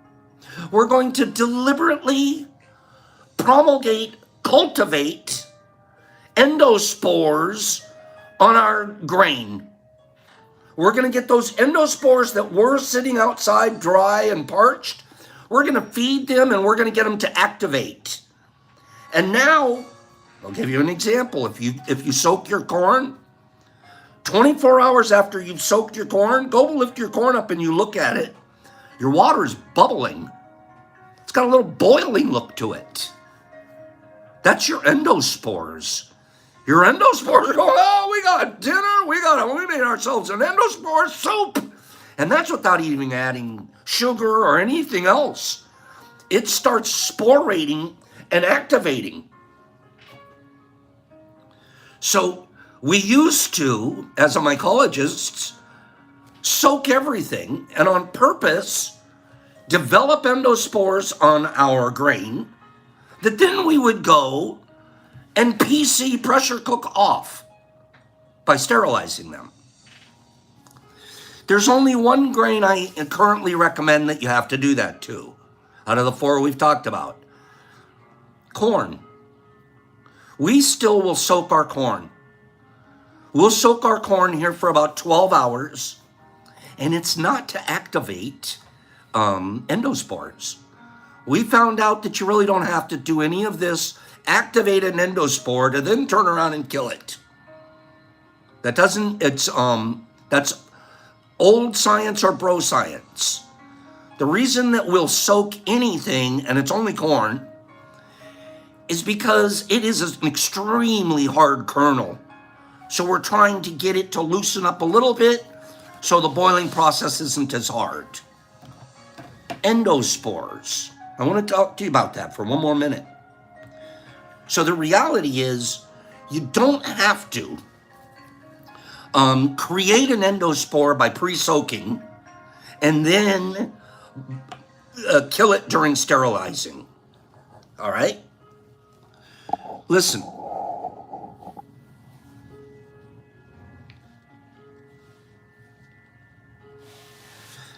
we're going to deliberately cultivate endospores on our grain. We're going to get those endospores that were sitting outside dry and parched. We're going to feed them and we're going to get them to activate. And now, I'll give you an example. If you soak your corn, 24 hours after you've soaked your corn, go lift your corn up and you look at it. Your water is bubbling. It's got a little boiling look to it. That's your endospores. Your endospores are going, oh, we got dinner. We made ourselves an endospore soup. And that's without even adding sugar or anything else. It starts sporating and activating. So we used to, as mycologists, soak everything and on purpose develop endospores on our grain that then we would go and PC pressure cook off by sterilizing them. There's only one grain I currently recommend that you have to do that to, out of the 4 we've talked about. Corn. We still will soak our corn. We'll soak our corn here for about 12 hours, and it's not to activate endospores. We found out that you really don't have to do any of this, activate an endospore to then turn around and kill it. That's old science or bro science. The reason that we'll soak anything, and it's only corn, is because it is an extremely hard kernel. So we're trying to get it to loosen up a little bit so the boiling process isn't as hard. Endospores. I want to talk to you about that for one more minute. So the reality is you don't have to create an endospore by pre-soaking and then kill it during sterilizing. All right? Listen.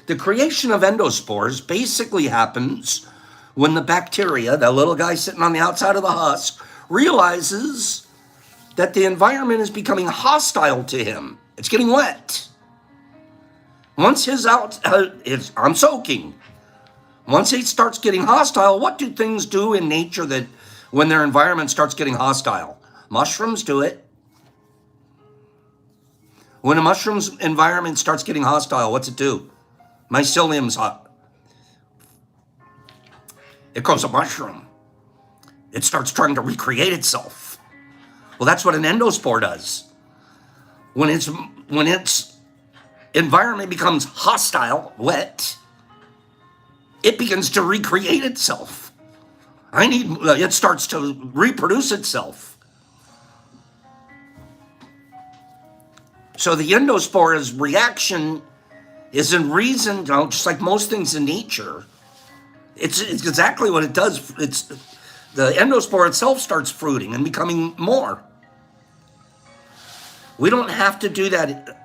The creation of endospores basically happens when the bacteria, that little guy sitting on the outside of the husk, realizes that the environment is becoming hostile to him. It's getting wet. Once I'm soaking. Once it starts getting hostile, what do things do in nature that when their environment starts getting hostile? Mushrooms do it. When a mushroom's environment starts getting hostile, what's it do? Mycelium's hot. It grows a mushroom. It starts trying to recreate itself. Well, that's what an endospore does. When its environment becomes hostile, wet, it begins to recreate itself. It starts to reproduce itself. So the endospore's reaction is in reason, just like most things in nature. It's exactly what it does. The endospore itself starts fruiting and becoming more. We don't have to do that.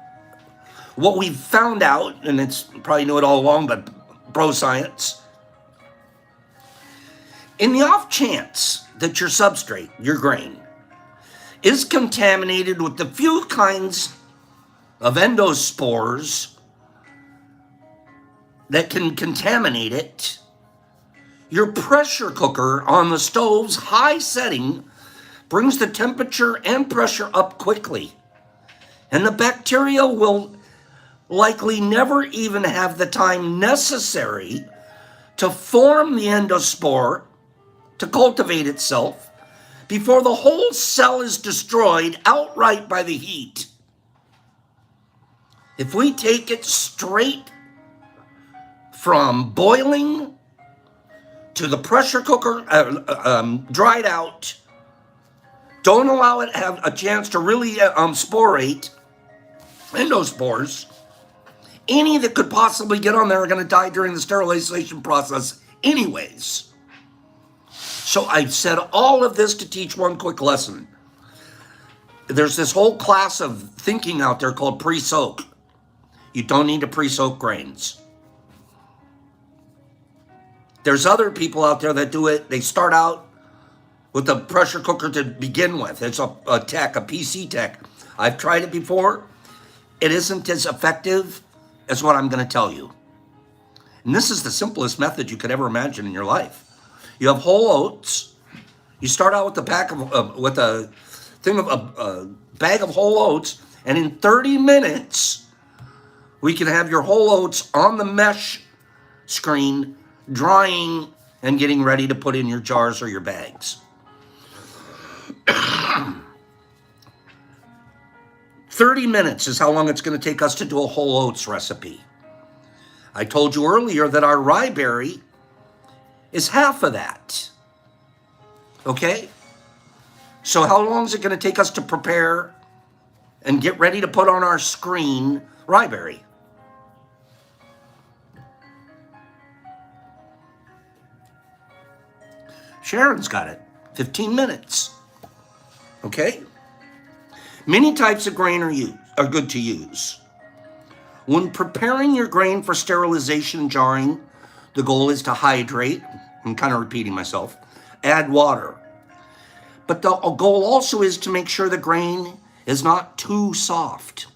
What we've found out, and it's probably knew it all along, but bro science, in the off chance that your substrate, your grain, is contaminated with the few kinds of endospores that can contaminate it, your pressure cooker on the stove's high setting brings the temperature and pressure up quickly. And the bacteria will likely never even have the time necessary to form the endospore, to cultivate itself, before the whole cell is destroyed outright by the heat. If we take it straight from boiling to the pressure cooker, dried out, don't allow it to have a chance to really sporate endospores. Any that could possibly get on there are going to die during the sterilization process anyways. So I said all of this to teach one quick lesson. There's this whole class of thinking out there called pre-soak. You don't need to pre-soak grains. There's other people out there that do it. They start out with a pressure cooker to begin with. It's a tech, a PC tech. I've tried it before. It isn't as effective as what I'm going to tell you. And this is the simplest method you could ever imagine in your life. You have whole oats. You start out with a bag of whole oats, and in 30 minutes, we can have your whole oats on the mesh screen, drying and getting ready to put in your jars or your bags. 30 minutes is how long it's going to take us to do a whole oats recipe. I told you earlier that our rye berry is half of that. Okay? So how long is it going to take us to prepare and get ready to put on our screen rye berry? Sharon's got it. 15 minutes. Okay? Many types of grain are good to use. When preparing your grain for sterilization and jarring, the goal is to hydrate. I'm kind of repeating myself. Add water. But the goal also is to make sure the grain is not too soft.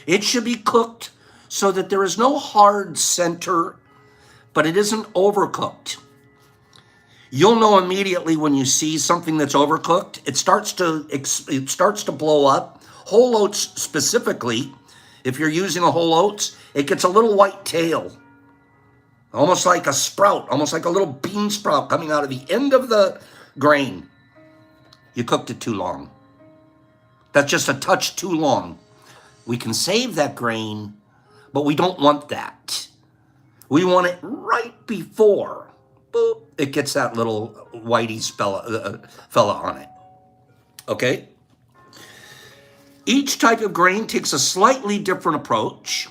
It should be cooked so that there is no hard center, but it isn't overcooked. You'll know immediately when you see something that's overcooked. It starts to blow up. Whole oats specifically, if you're using a whole oats, it gets a little white tail, almost like a sprout, almost like a little bean sprout coming out of the end of the grain. You cooked it too long. That's just a touch too long. We can save that grain, but we don't want that. We want it right before, boop, it gets that little whitey fella on it. Okay? Each type of grain takes a slightly different approach.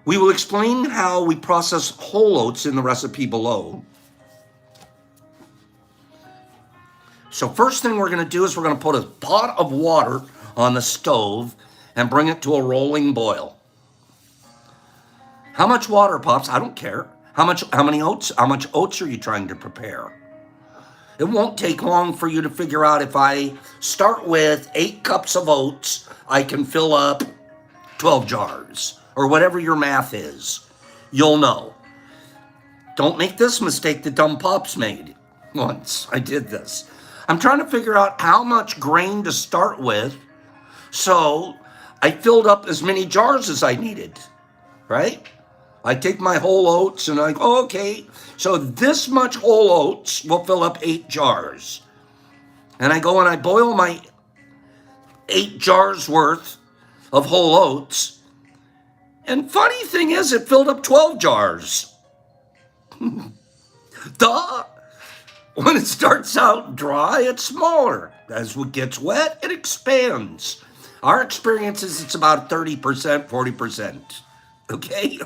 We will explain how we process whole oats in the recipe below. So first thing we're going to do is we're going to put a pot of water on the stove and bring it to a rolling boil. How much water, Pops? I don't care. How much oats are you trying to prepare? It won't take long for you to figure out if I start with 8 cups of oats, I can fill up 12 jars, or whatever your math is. You'll know. Don't make this mistake that dumb Pops made once. I did this. I'm trying to figure out how much grain to start with, so I filled up as many jars as I needed, right? I take my whole oats and I go, okay, so this much whole oats will fill up 8 jars. And I go and I boil my 8 jars worth of whole oats. And funny thing is, it filled up 12 jars. Duh. When it starts out dry, it's smaller. As it gets wet, it expands. Our experience is it's about 30%, 40%. Okay?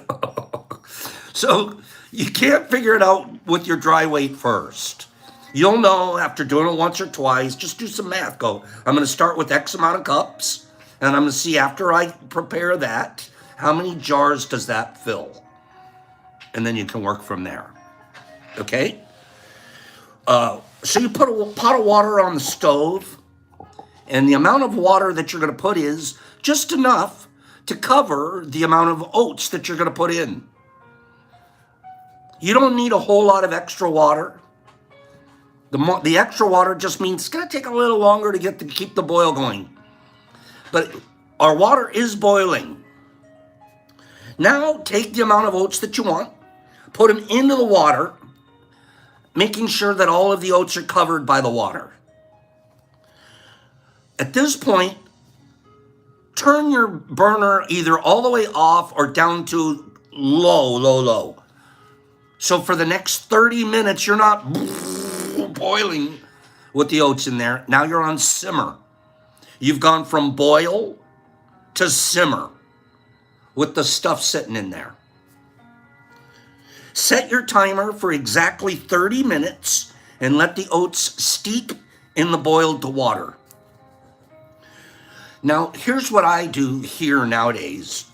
So you can't figure it out with your dry weight first. You'll know after doing it once or twice. Just do some math. Go, I'm going to start with X amount of cups, and I'm going to see after I prepare that, how many jars does that fill? And then you can work from there. Okay? So you put a pot of water on the stove, and the amount of water that you're going to put is just enough to cover the amount of oats that you're going to put in. You don't need a whole lot of extra water. The extra water just means it's going to take a little longer to keep the boil going. But our water is boiling. Now take the amount of oats that you want, put them into the water, making sure that all of the oats are covered by the water. At this point, turn your burner either all the way off or down to low. So for the next 30 minutes, you're not boiling with the oats in there. Now you're on simmer. You've gone from boil to simmer with the stuff sitting in there. Set your timer for exactly 30 minutes and let the oats steep in the boiled water. Now, here's what I do here nowadays.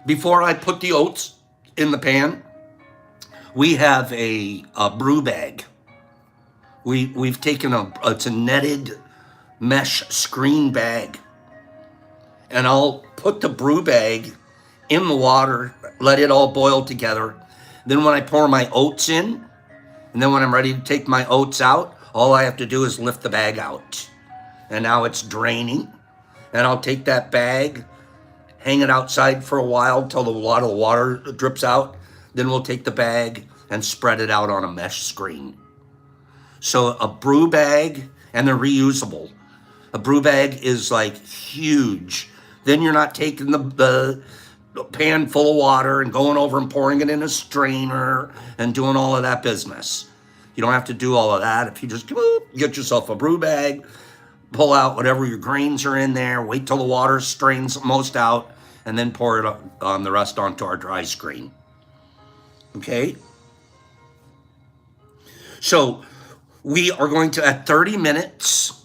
Before I put the oats in the pan, we have a brew bag. we've taken it's a netted mesh screen bag, and I'll put the brew bag in the water, let it all boil together. Then when I pour my oats in, and then when I'm ready to take my oats out, all I have to do is lift the bag out. And now it's draining. And I'll take that bag, hang it outside for a while till a lot of water drips out. Then we'll take the bag and spread it out on a mesh screen. So a brew bag, and they're reusable. A brew bag is like huge. Then you're not taking the pan full of water and going over and pouring it in a strainer and doing all of that business. You don't have to do all of that. If you just get yourself a brew bag, pull out whatever your grains are in there, wait till the water strains most out, and then pour it on the rest onto our dry screen. Okay? So we are going to, at 30 minutes,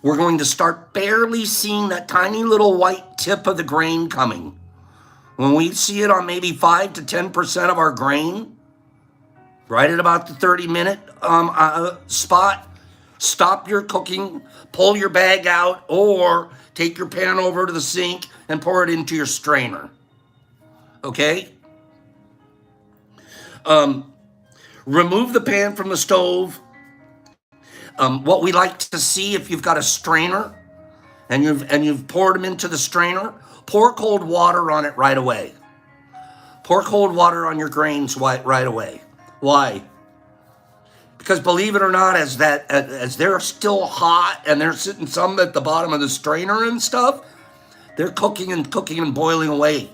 we're going to start barely seeing that tiny little white tip of the grain coming. When we see it on maybe 5 to 10% of our grain, right at about the 30-minute spot, stop your cooking, pull your bag out, or take your pan over to the sink and pour it into your strainer. Okay? Remove the pan from the stove. What we like to see, if you've got a strainer and you've poured them into the strainer, pour cold water on it right away. Pour cold water on your grains right away. Why? Because believe it or not, as they're still hot and they're sitting some at the bottom of the strainer and stuff, they're cooking and boiling away.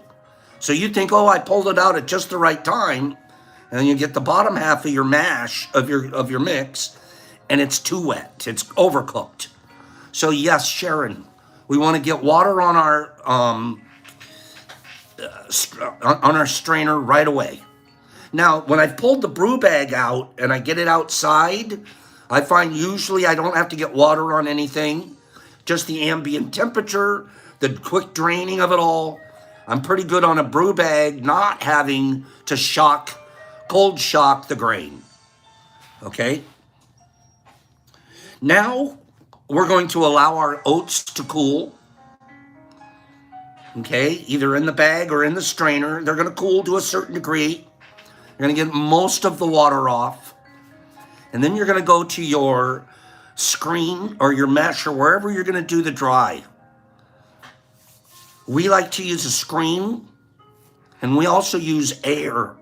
So you think, oh, I pulled it out at just the right time, and you get the bottom half of your mash of your mix, and it's too wet. It's overcooked. So yes, Sharon, we want to get water on our strainer right away. Now, when I've pulled the brew bag out and I get it outside, I find usually I don't have to get water on anything, just the ambient temperature, the quick draining of it all. I'm pretty good on a brew bag, not having to cold shock the grain. Okay? Now, we're going to allow our oats to cool. Okay? Either in the bag or in the strainer. They're going to cool to a certain degree. You're going to get most of the water off. And then you're going to go to your screen or your mesh or wherever you're going to do the dry. We like to use a screen, and we also use air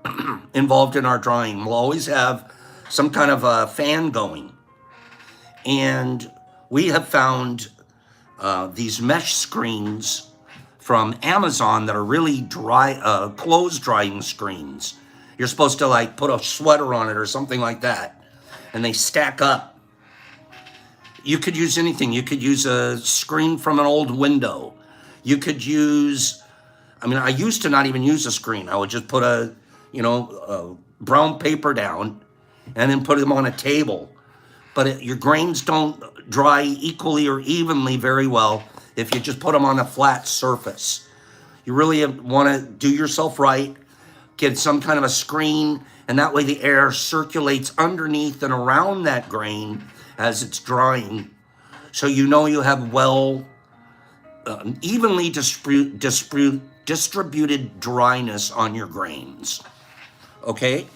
involved in our drying. We'll always have some kind of a fan going. And we have found these mesh screens from Amazon that are really dry, clothes drying screens. You're supposed to like put a sweater on it or something like that. And they stack up. You could use anything. You could use a screen from an old window. You could use, I used to not even use a screen. I would just put a brown paper down and then put them on a table. But your grains don't dry equally or evenly very well if you just put them on a flat surface. You really want to do yourself right. Get some kind of a screen, and that way the air circulates underneath and around that grain as it's drying. So you know you have evenly distributed dryness on your grains. Okay?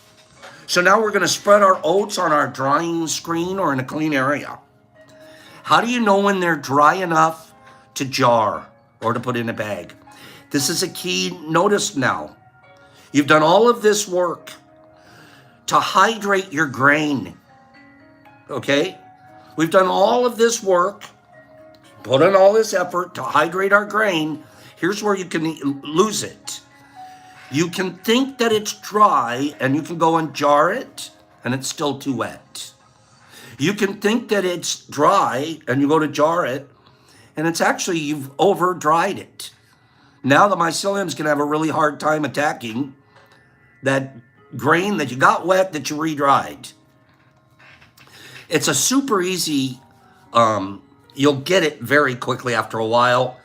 So now we're going to spread our oats on our drying screen or in a clean area. How do you know when they're dry enough to jar or to put in a bag? This is a key notice now. You've done all of this work to hydrate your grain, okay? We've done all of this work, put in all this effort to hydrate our grain. Here's where you can lose it. You can think that it's dry and you can go and jar it and it's still too wet. You can think that it's dry and you go to jar it and it's actually, you've over dried it. Now the mycelium's gonna have a really hard time attacking that grain that you got wet that you re-dried. It's a super easy, you'll get it very quickly after a while.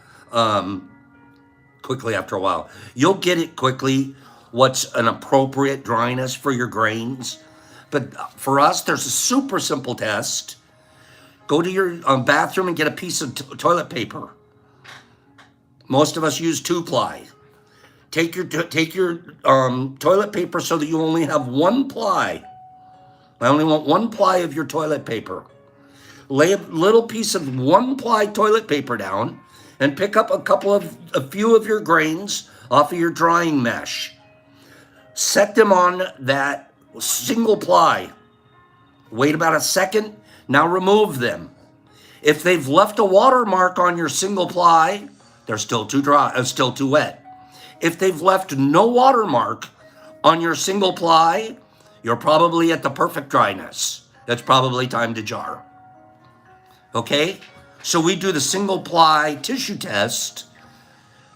You'll get it quickly, what's an appropriate dryness for your grains. But for us, there's a super simple test. Go to your bathroom and get a piece of toilet paper. Most of us use 2-ply. Take your toilet paper so that you only have 1 ply. I only want 1 ply of your toilet paper. Lay a little piece of 1-ply toilet paper down and pick up a few of your grains off of your drying mesh. Set them on that single ply. Wait about a second. Now remove them. If they've left a watermark on your single ply, they're still too dry, still too wet. If they've left no watermark on your single ply, you're probably at the perfect dryness. It's probably time to jar. Okay? So we do the single ply tissue test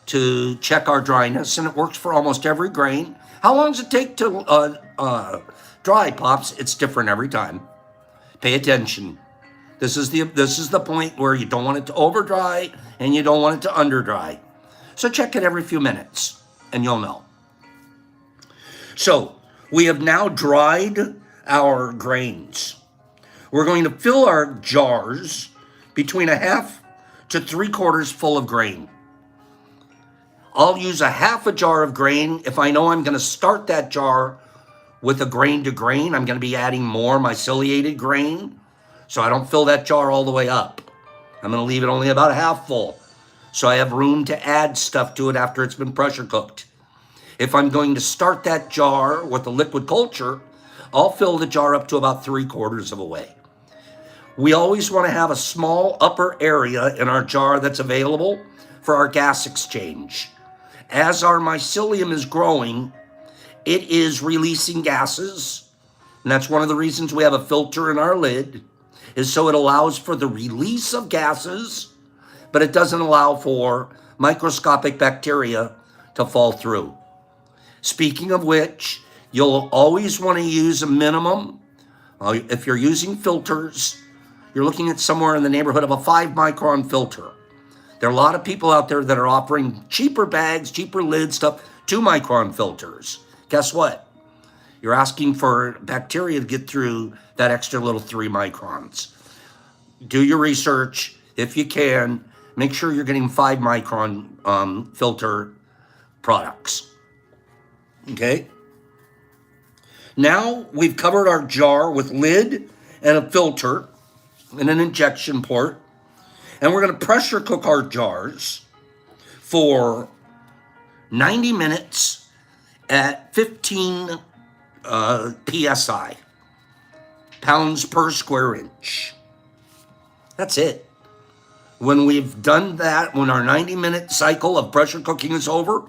to check our dryness, and it works for almost every grain. How long does it take to dry, Pops? It's different every time. Pay attention. This is the point where you don't want it to over dry and you don't want it to under dry. So check it every few minutes and you'll know. So we have now dried our grains. We're going to fill our jars between 1/2 to 3/4 full of grain. I'll use 1/2 jar of grain. If I know I'm going to start that jar with a grain to grain, I'm going to be adding more myceliated grain. So I don't fill that jar all the way up. I'm going to leave it only about 1/2 full. So I have room to add stuff to it after it's been pressure cooked. If I'm going to start that jar with a liquid culture, I'll fill the jar up to about 3/4 of a way. We always want to have a small upper area in our jar that's available for our gas exchange. As our mycelium is growing, it is releasing gases. And that's one of the reasons we have a filter in our lid, is so it allows for the release of gases, but it doesn't allow for microscopic bacteria to fall through. Speaking of which, you'll always want to use a minimum. If you're using filters, you're looking at somewhere in the neighborhood of a 5-micron filter. There are a lot of people out there that are offering cheaper bags, cheaper lid stuff, 2-micron filters. Guess what? You're asking for bacteria to get through that extra little 3 microns. Do your research. If you can, make sure you're getting 5-micron filter products. Okay? Now we've covered our jar with lid and a filter and an injection port. And we're going to pressure cook our jars for 90 minutes at 15 PSI, pounds per square inch. That's it. When we've done that, when our 90-minute cycle of pressure cooking is over,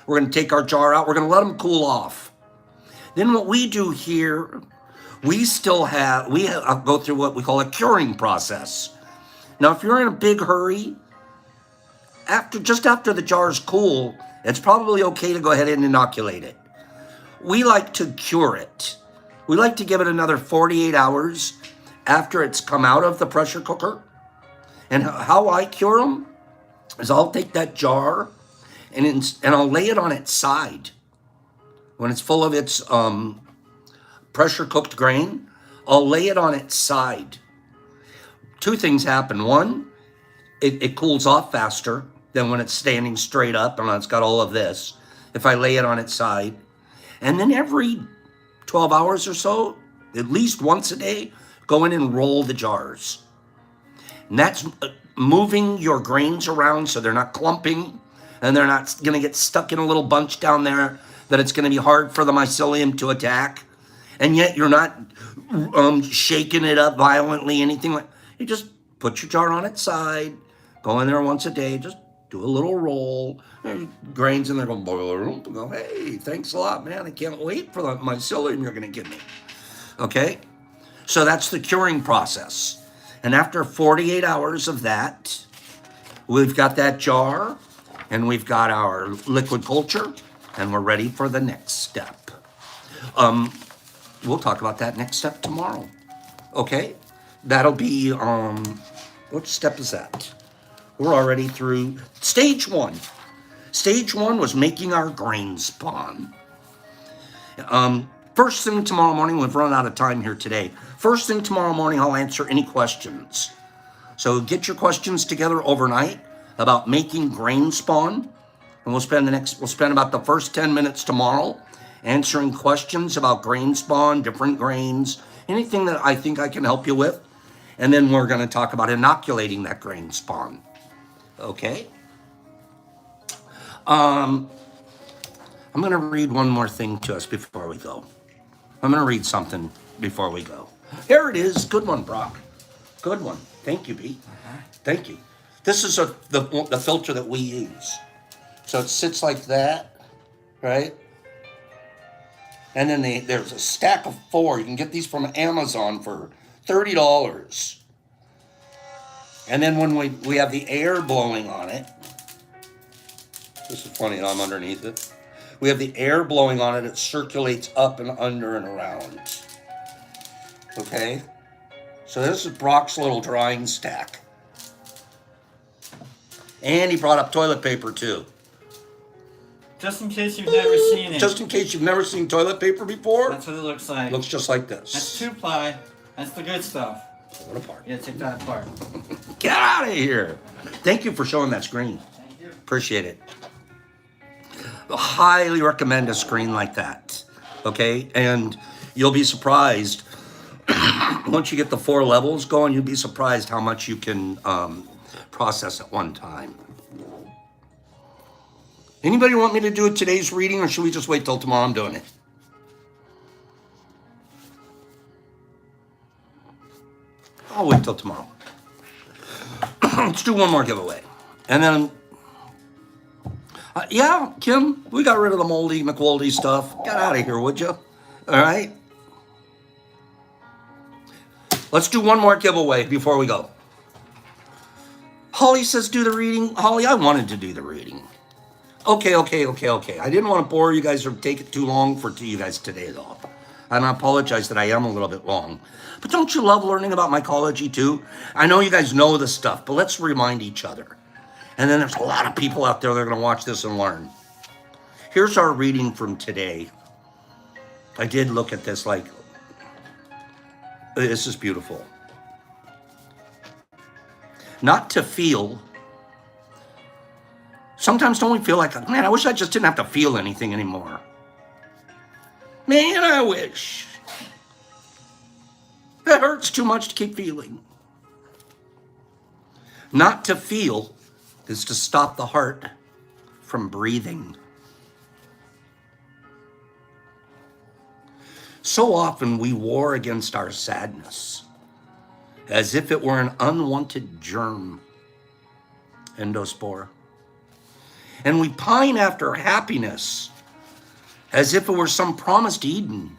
we're going to take our jar out. We're going to let them cool off. Then what we do here, we go through what we call a curing process. Now, if you're in a big hurry, just after the jar's cool, it's probably okay to go ahead and inoculate it. We like to cure it. We like to give it another 48 hours after it's come out of the pressure cooker. And how I cure them is I'll take that jar and I'll lay it on its side. When it's full of its pressure cooked grain, I'll lay it on its side. 2 things happen. One, it cools off faster than when it's standing straight up and it's got all of this, if I lay it on its side. And then every 12 hours or so, at least once a day, go in and roll the jars. And that's moving your grains around so they're not clumping and they're not going to get stuck in a little bunch down there that it's going to be hard for the mycelium to attack. And yet you're not shaking it up violently, anything like. You just put your jar on its side, go in there once a day, just do a little roll. Grains in there go, hey, thanks a lot, man. I can't wait for the mycelium you're going to give me. Okay? So that's the curing process. And after 48 hours of that, we've got that jar and we've got our liquid culture and we're ready for the next step. We'll talk about that next step tomorrow. Okay? That'll be, what step is that? We're already through stage 1. Stage 1 was making our grain spawn. First thing tomorrow morning, we've run out of time here today. First thing tomorrow morning, I'll answer any questions. So get your questions together overnight about making grain spawn. And we'll spend about the first 10 minutes tomorrow answering questions about grain spawn, different grains, anything that I think I can help you with. And then we're going to talk about inoculating that grain spawn. Okay? I'm going to read one more thing to us before we go. I'm going to read something before we go. Here it is. Good one, Brock. Good one. Thank you, Pete. Thank you. This is the filter that we use. So it sits like that, right? And then there's a stack of 4. You can get these from Amazon for $30. And then when we have the air blowing on it, this is funny, I'm underneath it. We have the air blowing on it, it circulates up and under and around. Okay? So this is Brock's little drying stack. And he brought up toilet paper too. Just in case you've never seen it. Just in case you've never seen toilet paper before. That's what it looks like. Looks just like this. That's 2-ply. That's the good stuff. Pull it apart. Yeah, take that apart. Get out of here. Thank you for showing that screen. Thank you. Appreciate it. I highly recommend a screen like that. Okay? And you'll be surprised. Once you get the 4 levels going, you'll be surprised how much you can process at one time. Anybody want me to do today's reading, or should we just wait till tomorrow? I'm doing it. I'll wait till tomorrow. Let's do one more giveaway. And then, yeah, Kim, we got rid of the moldy McWoldy stuff. Get out of here, would you? All right? Let's do one more giveaway before we go. Holly says do the reading. Holly, I wanted to do the reading. Okay. I didn't want to bore you guys or take it too long for you guys today, though. And I apologize that I am a little bit long. But don't you love learning about mycology, too? I know you guys know this stuff, but let's remind each other. And then there's a lot of people out there that are going to watch this and learn. Here's our reading from today. I did look at this like, this is beautiful. Not to feel. Sometimes don't we feel like, man, I wish I just didn't have to feel anything anymore. Man, I wish. That hurts too much to keep feeling. Not to feel is to stop the heart from breathing. So often we war against our sadness as if it were an unwanted germ, endospore. And we pine after happiness as if it were some promised Eden,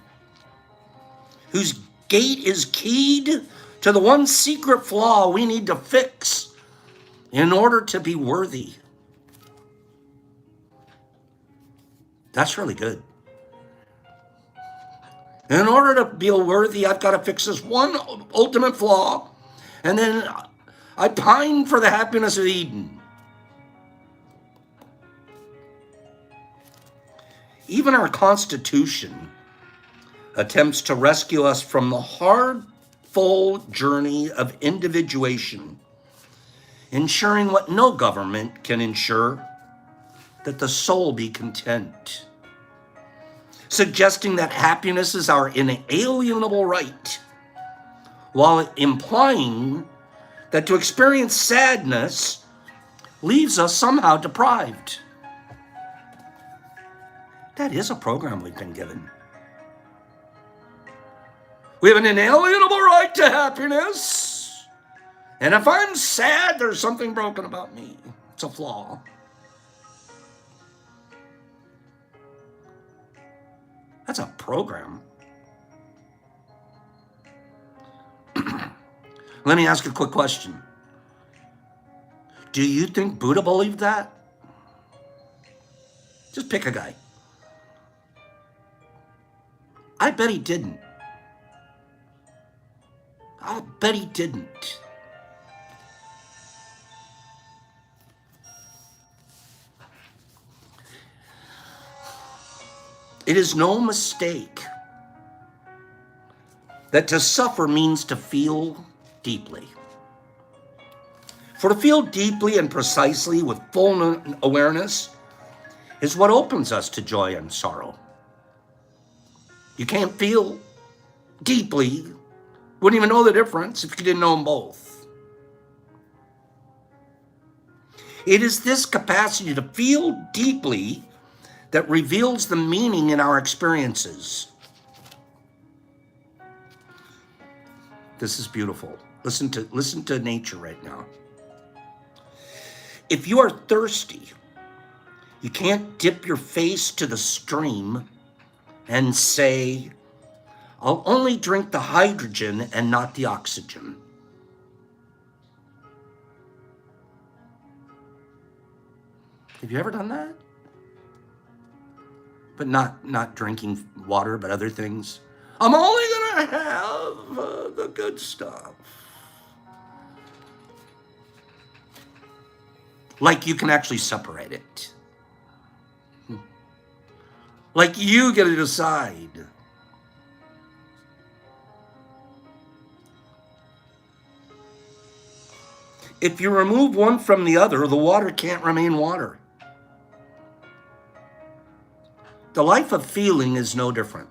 whose gate is keyed to the one secret flaw we need to fix in order to be worthy. That's really good. In order to be worthy, I've got to fix this one ultimate flaw, and then I pine for the happiness of Eden. Even our Constitution attempts to rescue us from the hard, full journey of individuation, ensuring what no government can ensure, that the soul be content, suggesting that happiness is our inalienable right, while implying that to experience sadness leaves us somehow deprived. That is a program we've been given. We have an inalienable right to happiness. And if I'm sad, there's something broken about me. It's a flaw. That's a program. Let me ask a quick question. Do you think Buddha believed that? Just pick a guy. I bet he didn't. I'll bet he didn't. It is no mistake that to suffer means to feel deeply. For to feel deeply and precisely with full awareness is what opens us to joy and sorrow. You can't feel deeply, wouldn't even know the difference if you didn't know them both. It is this capacity to feel deeply that reveals the meaning in our experiences. This is beautiful. Listen to nature right now. If you are thirsty, you can't dip your face to the stream and say, I'll only drink the hydrogen and not the oxygen. Have you ever done that? But not drinking water, but other things. I'm only gonna have the good stuff. Like you can actually separate it. Like you get to decide. If you remove one from the other, the water can't remain water. The life of feeling is no different.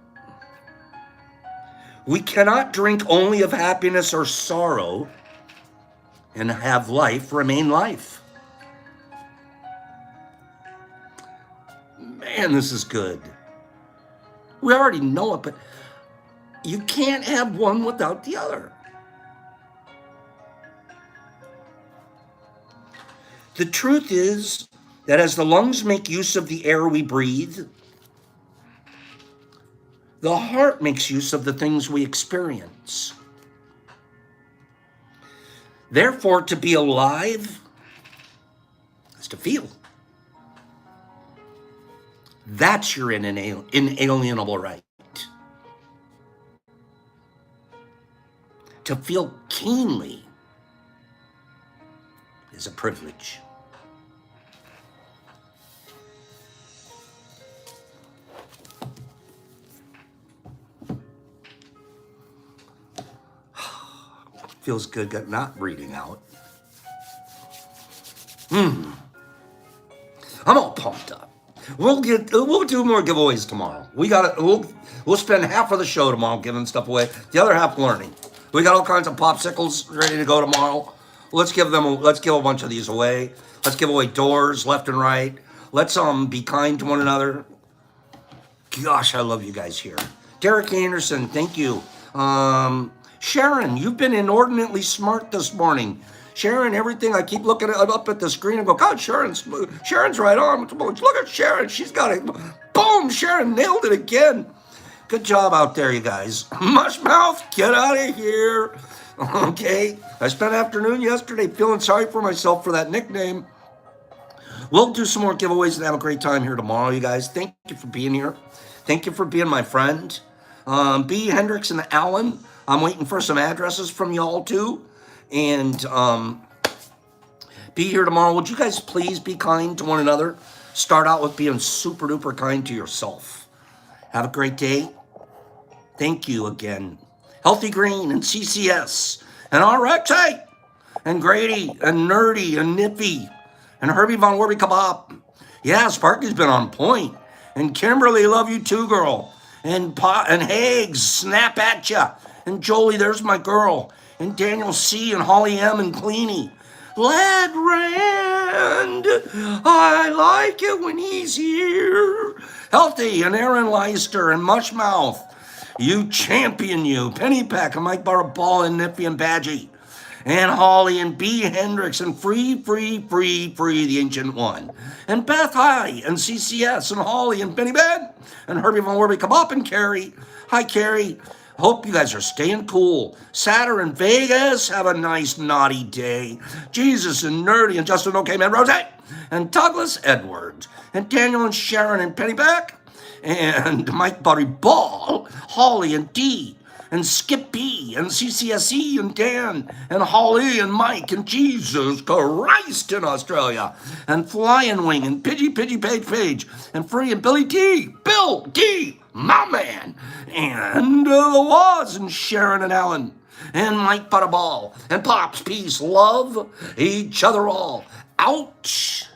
We cannot drink only of happiness or sorrow and have life remain life. Man, this is good. We already know it, but you can't have one without the other. The truth is that as the lungs make use of the air we breathe, the heart makes use of the things we experience. Therefore, to be alive is to feel. That's your inalienable right. To feel keenly is a privilege. Feels good not reading out. I'm all pumped up. We'll do more giveaways tomorrow. We'll spend half of the show tomorrow giving stuff away, the other half learning. We got all kinds of popsicles ready to go tomorrow. Let's give a bunch of these away. Let's give away doors left and right. Let's be kind to one another. Gosh, I love you guys here. Derek Anderson, thank you. Sharon, you've been inordinately smart this morning. Sharon, everything, I keep looking up at the screen and go, God, Sharon's right on. Look at Sharon, she's got it. Boom, Sharon nailed it again. Good job out there, you guys. Mushmouth, get out of here. Okay, I spent afternoon yesterday feeling sorry for myself for that nickname. We'll do some more giveaways and have a great time here tomorrow, you guys. Thank you for being here. Thank you for being my friend. B. Hendricks and Allen, I'm waiting for some addresses from y'all too. And be here tomorrow. Would you guys please be kind to one another? Start out with being super duper kind to yourself. Have a great day. Thank you again. Healthy Green and CCS and RXA and Grady and Nerdy and Nippy and Herbie Von Warby Kebab. Yeah, Sparky's been on point. And Kimberly, love you too, girl. And Hags, snap at ya. And Jolie, there's my girl. And Daniel C. and Holly M. and Cleany. Lad Rand, I like it when he's here. Healthy and Aaron Leister and Mushmouth. You champion, you. Penny Pack and Mike Baraball and Nippy and Badgie. And Holly and B. Hendricks and free, the Ancient One. And Beth High and CCS and Holly and Benny Ben and Herbie Von Warby Kebab and Carrie. Hi, Carrie. Hope you guys are staying cool. Saturn in Vegas, have a nice naughty day. Jesus and Nerdy and Justin OK Man Rose and Douglas Edwards and Daniel and Sharon and Pennyback and Mike Buddy Ball, Holly and Dee and Skippy and CCSE and Dan and Holly and Mike and Jesus Christ in Australia and Flying Wing and Pidgey Page and Free and Billy T, Bill D, my man, and the Waz and Sharon and Alan and Mike Butterball and Pops, peace, love each other all. Ouch.